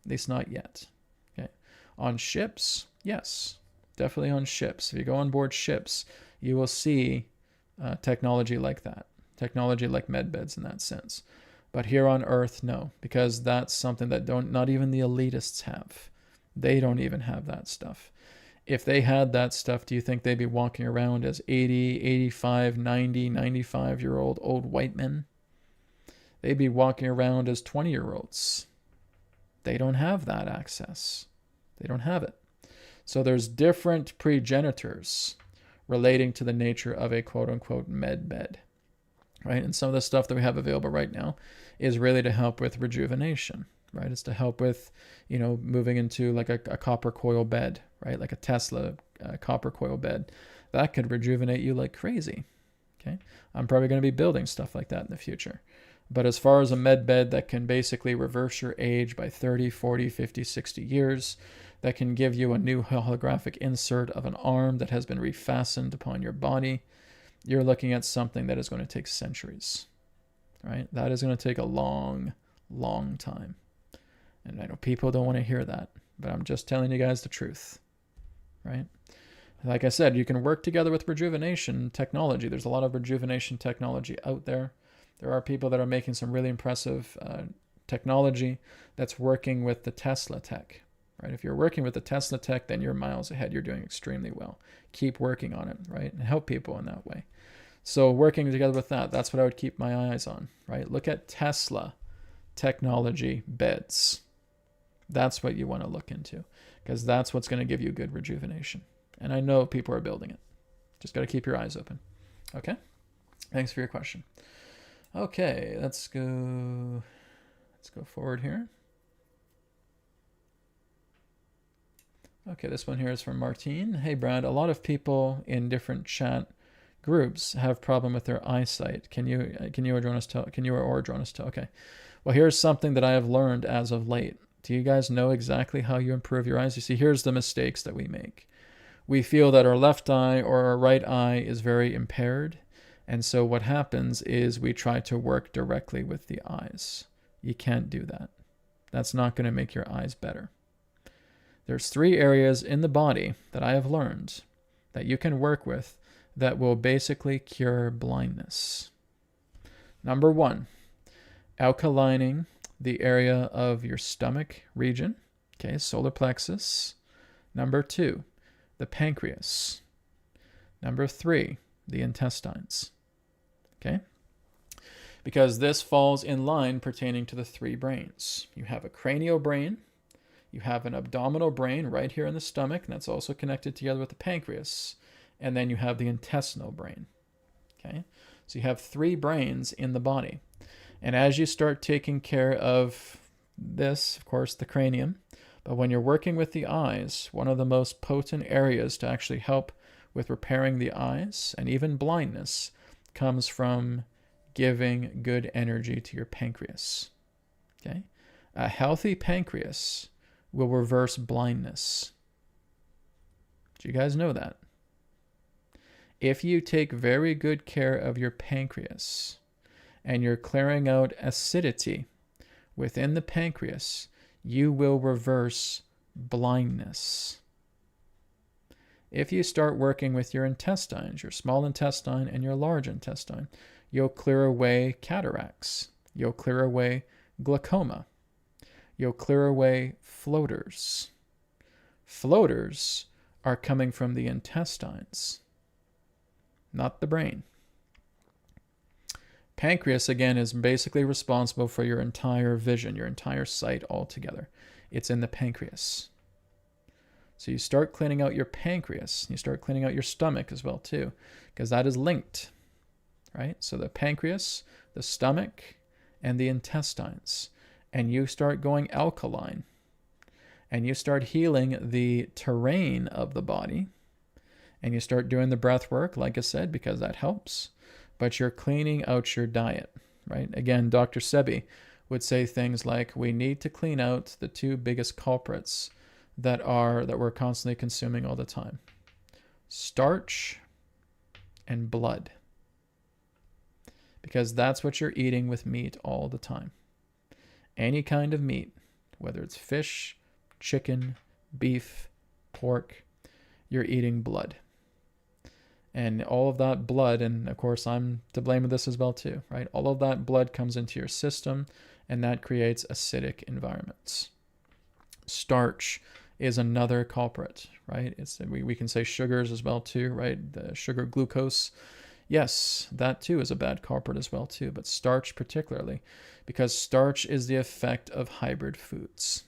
At least not yet. Okay. On ships, yes. Definitely on ships. If you go on board ships, you will see technology like that. Technology like med beds in that sense. But here on Earth, no. Because that's something that not even the elitists have. They don't even have that stuff. If they had that stuff, do you think they'd be walking around as 80, 85, 90, 95-year-old old white men? They'd be walking around as 20-year-olds. They don't have that access. They don't have it. So there's different progenitors relating to the nature of a quote-unquote med bed, right? And some of the stuff that we have available right now is really to help with rejuvenation, right? It's to help with, moving into like a copper coil bed, right? Like a Tesla copper coil bed. That could rejuvenate you like crazy, okay? I'm probably going to be building stuff like that in the future. But as far as a med bed that can basically reverse your age by 30, 40, 50, 60 years, that can give you a new holographic insert of an arm that has been refastened upon your body, you're looking at something that is going to take centuries, right? That is going to take a long, long time. And I know people don't want to hear that, but I'm just telling you guys the truth, right? Like I said, you can work together with rejuvenation technology. There's a lot of rejuvenation technology out there. There are people that are making some really impressive technology that's working with the Tesla tech, right? If you're working with the Tesla tech, then you're miles ahead. You're doing extremely well. Keep working on it, right? And help people in that way. So working together with that, that's what I would keep my eyes on, right? Look at Tesla technology beds. That's what you want to look into, because that's what's going to give you good rejuvenation. And I know people are building it. Just got to keep your eyes open. Okay? Thanks for your question. Okay, let's go forward here. Okay, this one here is from Martine. Hey Brad, a lot of people in different chat groups have problem with their eyesight. Can you or Adronis tell? Okay. Well, here's something that I have learned as of late. Do you guys know exactly how you improve your eyes? You see, here's the mistakes that we make. We feel that our left eye or our right eye is very impaired. And so what happens is we try to work directly with the eyes. You can't do that. That's not going to make your eyes better. There's 3 areas in the body that I have learned that you can work with that will basically cure blindness. Number 1, alkalining the area of your stomach region, okay, solar plexus. Number 2, the pancreas. Number 3, the intestines. Okay? Because this falls in line pertaining to the 3 brains. You have a cranial brain, you have an abdominal brain right here in the stomach, and that's also connected together with the pancreas, and then you have the intestinal brain. Okay? So you have 3 brains in the body. And as you start taking care of this, of course, the cranium, but when you're working with the eyes, one of the most potent areas to actually help with repairing the eyes and even blindness comes from giving good energy to your pancreas. Okay? A healthy pancreas will reverse blindness. Do you guys know that? If you take very good care of your pancreas and you're clearing out acidity within the pancreas, you will reverse blindness. If you start working with your intestines, your small intestine and your large intestine, you'll clear away cataracts. You'll clear away glaucoma. You'll clear away floaters. Floaters are coming from the intestines, not the brain. Pancreas, again, is basically responsible for your entire vision, your entire sight altogether. It's in the pancreas. So you start cleaning out your pancreas. You start cleaning out your stomach as well too, because that is linked, right? So the pancreas, the stomach, and the intestines. And you start going alkaline. And you start healing the terrain of the body. And you start doing the breath work, like I said, because that helps. But you're cleaning out your diet, right? Again, Dr. Sebi would say things like, we need to clean out the two biggest culprits that we're constantly consuming all the time: starch and blood. Because that's what you're eating with meat all the time. Any kind of meat, whether it's fish, chicken, beef, pork, you're eating blood. And all of that blood, and of course I'm to blame with this as well too, right? All of that blood comes into your system, and that creates acidic environments. Starch is another culprit, right? We can say sugars as well too, right? The sugar, glucose. Yes, that too is a bad culprit as well too, but starch particularly, because starch is the effect of hybrid foods,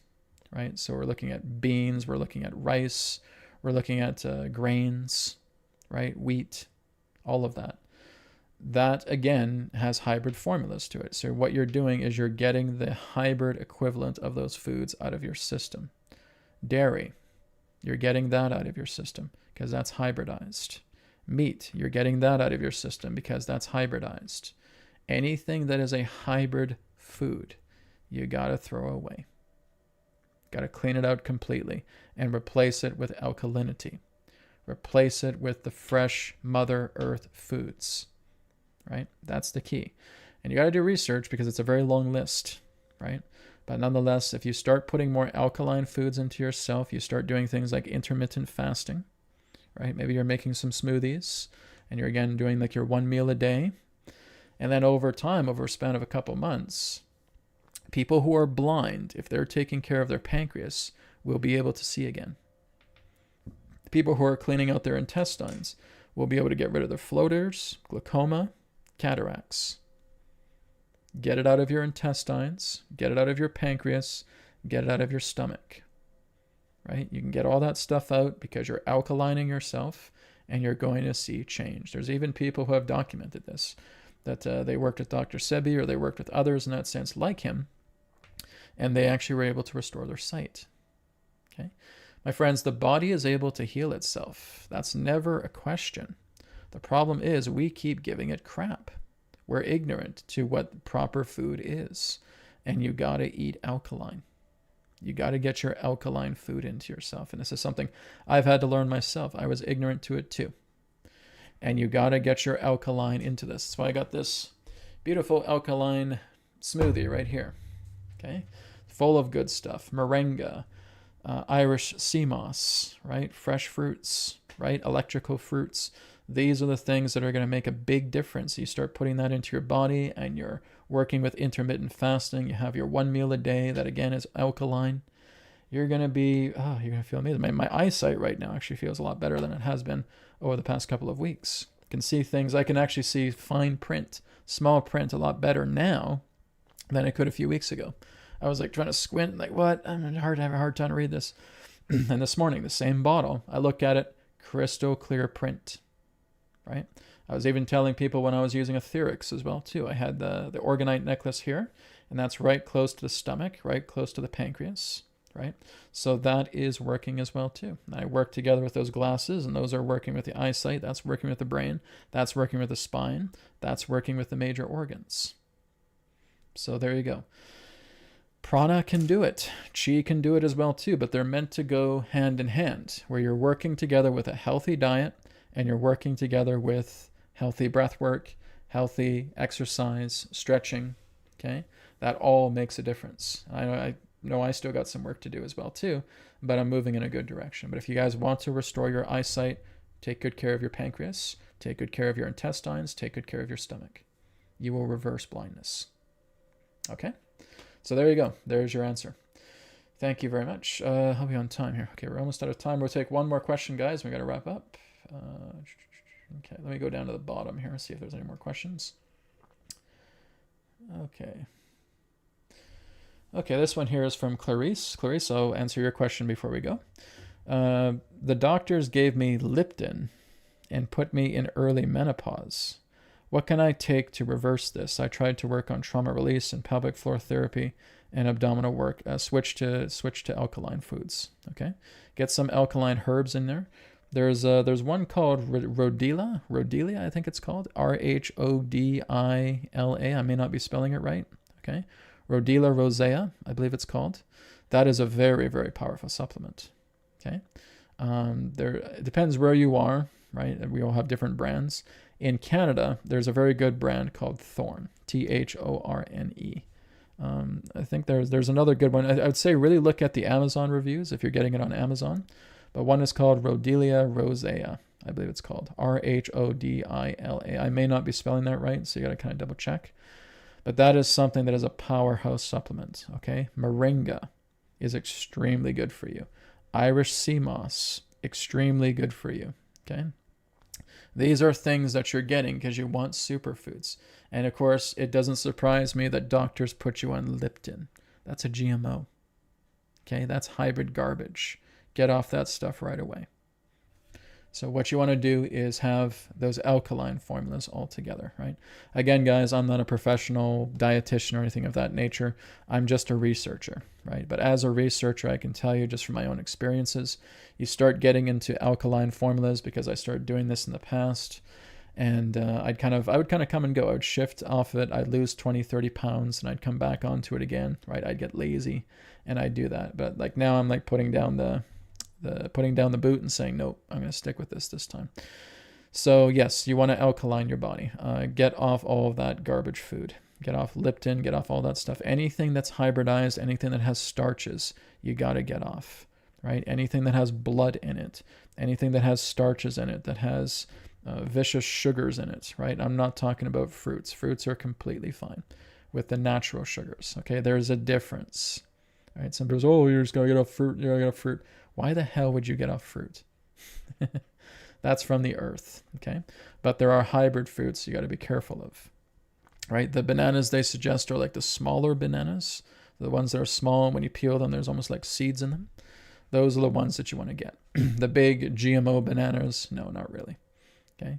right? So we're looking at beans, we're looking at rice, we're looking at grains, right? Wheat, all of that. That again has hybrid formulas to it. So what you're doing is you're getting the hybrid equivalent of those foods out of your system. Dairy, you're getting that out of your system because that's hybridized. Meat, you're getting that out of your system because that's hybridized. Anything that is a hybrid food, you gotta throw away. Gotta clean it out completely and replace it with alkalinity. Replace it with the fresh Mother Earth foods, right? That's the key. And you gotta do research because it's a very long list, right? But nonetheless, if you start putting more alkaline foods into yourself, you start doing things like intermittent fasting, right? Maybe you're making some smoothies and you're again doing like your one meal a day. And then over time, over a span of a couple months, people who are blind, if they're taking care of their pancreas, will be able to see again. People who are cleaning out their intestines will be able to get rid of their floaters, glaucoma, cataracts. Get it out of your intestines, get it out of your pancreas, get it out of your stomach, right? You can get all that stuff out because you're alkalining yourself and you're going to see change. There's even people who have documented this, that they worked with Dr. Sebi or they worked with others in that sense like him, and they actually were able to restore their sight. Okay, my friends, the body is able to heal itself. That's never a question. The problem is we keep giving it crap. We're ignorant to what proper food is. And you got to eat alkaline. You got to get your alkaline food into yourself. And this is something I've had to learn myself. I was ignorant to it too. And you got to get your alkaline into this. That's why I got this beautiful alkaline smoothie right here. Okay, full of good stuff. Moringa, Irish sea moss, right? Fresh fruits, right? Electrical fruits. These are the things that are going to make a big difference. You start putting that into your body and you're working with intermittent fasting. You have your one meal a day that again is alkaline. You're going to be, you're going to feel amazing. My eyesight right now actually feels a lot better than it has been over the past couple of weeks. I can see things. I can actually see fine print, small print a lot better now than I could a few weeks ago. I was like trying to squint, like what? I'm having a hard time to read this. And this morning, the same bottle, I look at it, crystal clear print. Right? I was even telling people when I was using etherics as well too. I had the orgonite necklace here, and that's right close to the stomach, right close to the pancreas, right? So that is working as well too. And I work together with those glasses, and those are working with the eyesight. That's working with the brain. That's working with the spine. That's working with the major organs. So there you go. Prana can do it. Chi can do it as well too, but they're meant to go hand in hand, where you're working together with a healthy diet, and you're working together with healthy breath work, healthy exercise, stretching, okay? That all makes a difference. I know I still got some work to do as well too, but I'm moving in a good direction. But if you guys want to restore your eyesight, take good care of your pancreas, take good care of your intestines, take good care of your stomach. You will reverse blindness. Okay? So there you go. There's your answer. Thank you very much. I'll be on time here. Okay, we're almost out of time. We'll take one more question, guys. We got to wrap up. Okay, let me go down to the bottom here and see if there's any more questions. Okay, this one here is from Clarice. Clarice, I'll answer your question before we go. The doctors gave me Lipton and put me in early menopause. What can I take to reverse this? I tried to work on trauma release and pelvic floor therapy and abdominal work. Switch to alkaline foods. Okay, get some alkaline herbs in there. There's one called Rhodila, I think it's called Rhodila. I may not be spelling it right. Okay, Rhodila rosea, I believe it's called. That is a very, very powerful supplement. Okay, it depends where you are, right? We all have different brands. In Canada, there's a very good brand called Thorne, Thorne. I think there's another good one. I would say really look at the Amazon reviews if you're getting it on Amazon. But one is called Rhodila rosea, I believe it's called Rhodila. I may not be spelling that right, so you got to kind of double check. But that is something that is a powerhouse supplement. Okay, moringa is extremely good for you. Irish sea moss, extremely good for you. Okay. These are things that you're getting because you want superfoods. And of course, it doesn't surprise me that doctors put you on Lipton. That's a GMO. Okay, that's hybrid garbage. Get off that stuff right away. So what you want to do is have those alkaline formulas all together, right? Again, guys, I'm not a professional dietitian or anything of that nature. I'm just a researcher, right? But as a researcher, I can tell you just from my own experiences, you start getting into alkaline formulas because I started doing this in the past. And I would kind of come and go. I would shift off of it. I'd lose 20, 30 pounds and I'd come back onto it again, right? I'd get lazy and I'd do that. But like now I'm like putting down the boot and saying, nope, I'm going to stick with this time. So yes, you want to alkaline your body. Get off all of that garbage food. Get off Lipton, get off all that stuff. Anything that's hybridized, anything that has starches, you got to get off, right? Anything that has blood in it, anything that has starches in it, that has vicious sugars in it, right? I'm not talking about fruits. Fruits are completely fine with the natural sugars, okay? There's a difference, right? Some people say, oh, you're just going to get off fruit, you're going to get off fruit. Why the hell would you get off fruit? That's from the earth, okay? But there are hybrid fruits you got to be careful of, right? The bananas they suggest are like the smaller bananas, the ones that are small, and when you peel them, there's almost like seeds in them. Those are the ones that you want to get. The big GMO bananas, no, not really, okay?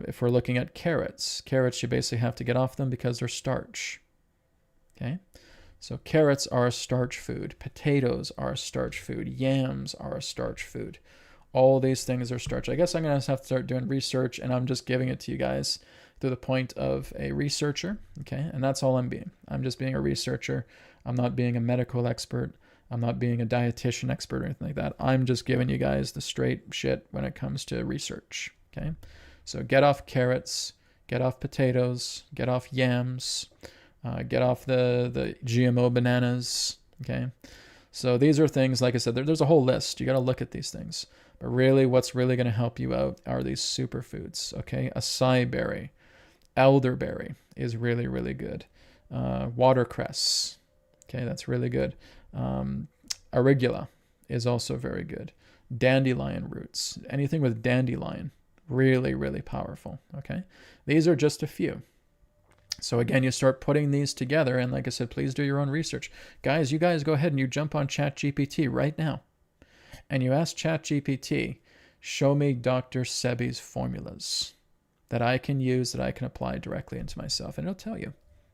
If we're looking at carrots, you basically have to get off them because they're starch, okay? So carrots are a starch food. Potatoes are a starch food. Yams are a starch food. All these things are starch. I guess I'm going to have to start doing research, and I'm just giving it to you guys through the point of a researcher, okay? And that's all I'm being. I'm just being a researcher. I'm not being a medical expert. I'm not being a dietitian expert or anything like that. I'm just giving you guys the straight shit when it comes to research, okay? So get off carrots, get off potatoes, get off yams, get off the GMO bananas, okay? So these are things, like I said, there's a whole list. You got to look at these things. But really, what's really going to help you out are these superfoods, okay? Acai berry, elderberry is really, really good. Watercress, okay, that's really good. Arugula is also very good. Dandelion roots, anything with dandelion, really, really powerful, okay? These are just a few. So again, you start putting these together, and like I said, please do your own research. Guys, you guys go ahead and you jump on ChatGPT right now, and you ask ChatGPT, show me Dr. Sebi's formulas that I can use, that I can apply directly into myself, and it'll tell you,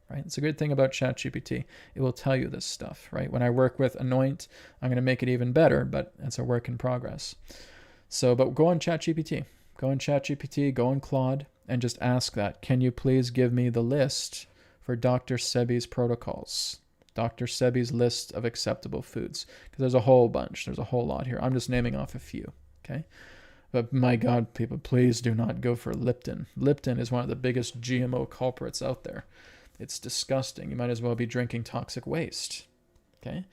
right? It's a good thing about ChatGPT. It will tell you this stuff, right? When I work with Anoint, I'm going to make it even better, but it's a work in progress. So, but go on ChatGPT. Go on ChatGPT, go on Claude, and just ask that, can you please give me the list for Dr. Sebi's protocols? Dr. Sebi's list of acceptable foods. Because there's a whole bunch. There's a whole lot here. I'm just naming off a few, okay? But my God, people, please do not go for Lipton. Lipton is one of the biggest GMO culprits out there. It's disgusting. You might as well be drinking toxic waste, okay?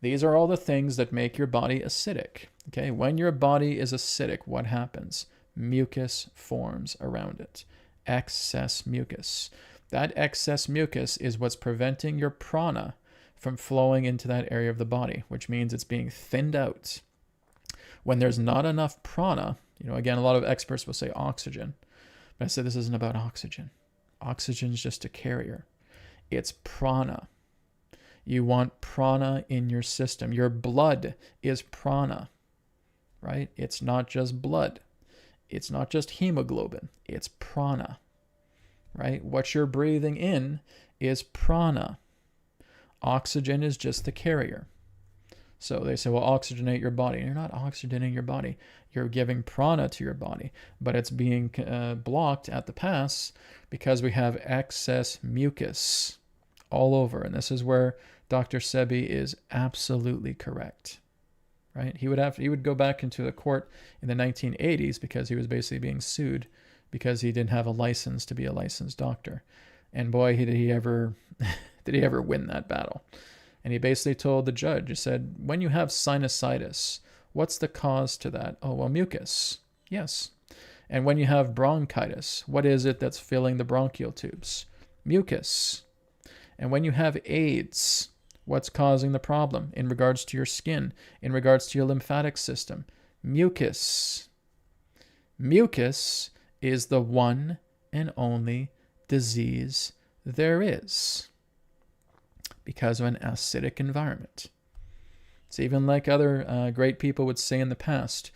These are all the things that make your body acidic, okay? When your body is acidic, what happens? Mucus forms around it. Excess mucus. That excess mucus is what's preventing your prana from flowing into that area of the body, which means it's being thinned out. When there's not enough prana, again, a lot of experts will say oxygen, but I said this isn't about oxygen. Oxygen is just a carrier. It's prana. You want prana in your system. Your blood is prana. right? It's not just blood. It's not just hemoglobin. It's prana, right? What you're breathing in is prana. Oxygen is just the carrier. So they say, well, oxygenate your body. You're not oxygenating your body. You're giving prana to your body, but it's being blocked at the pass because we have excess mucus all over. And this is where Dr. Sebi is absolutely correct, right? He would go back into the court in the 1980s because he was basically being sued because he didn't have a license to be a licensed doctor. And boy, did he ever win that battle. And he basically told the judge, he said, when you have sinusitis, what's the cause to that? Oh, well, mucus. Yes. And when you have bronchitis, what is it that's filling the bronchial tubes? Mucus. And when you have AIDS, what's causing the problem in regards to your skin, in regards to your lymphatic system? Mucus. Mucus is the one and only disease there is, because of an acidic environment. It's even like other great people would say in the past,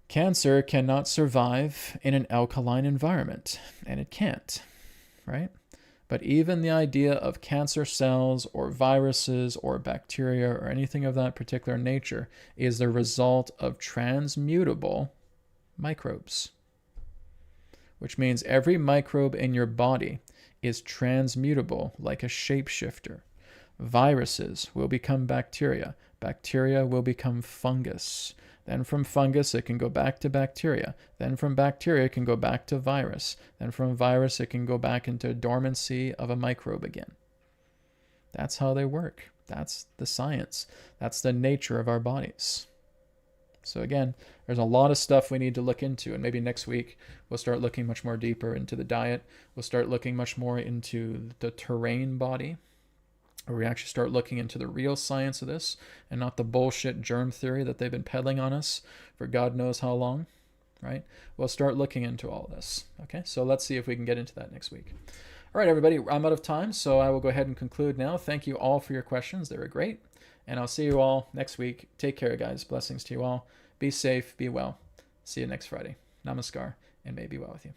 cancer cannot survive in an alkaline environment, and it can't, right? But even the idea of cancer cells or viruses or bacteria or anything of that particular nature is the result of transmutable microbes, which means every microbe in your body is transmutable like a shapeshifter. Viruses will become bacteria. Bacteria will become fungus. Then from fungus, it can go back to bacteria. Then from bacteria, it can go back to virus. Then from virus, it can go back into dormancy of a microbe again. That's how they work. That's the science. That's the nature of our bodies. So again, there's a lot of stuff we need to look into, and maybe next week we'll start looking much more deeper into the diet. We'll start looking much more into the terrain body, where we actually start looking into the real science of this and not the bullshit germ theory that they've been peddling on us for God knows how long, right? We'll start looking into all this, okay? So let's see if we can get into that next week. All right, everybody, I'm out of time, so I will go ahead and conclude now. Thank you all for your questions. They were great. And I'll see you all next week. Take care, guys. Blessings to you all. Be safe. Be well. See you next Friday. Namaskar, and may it be well with you.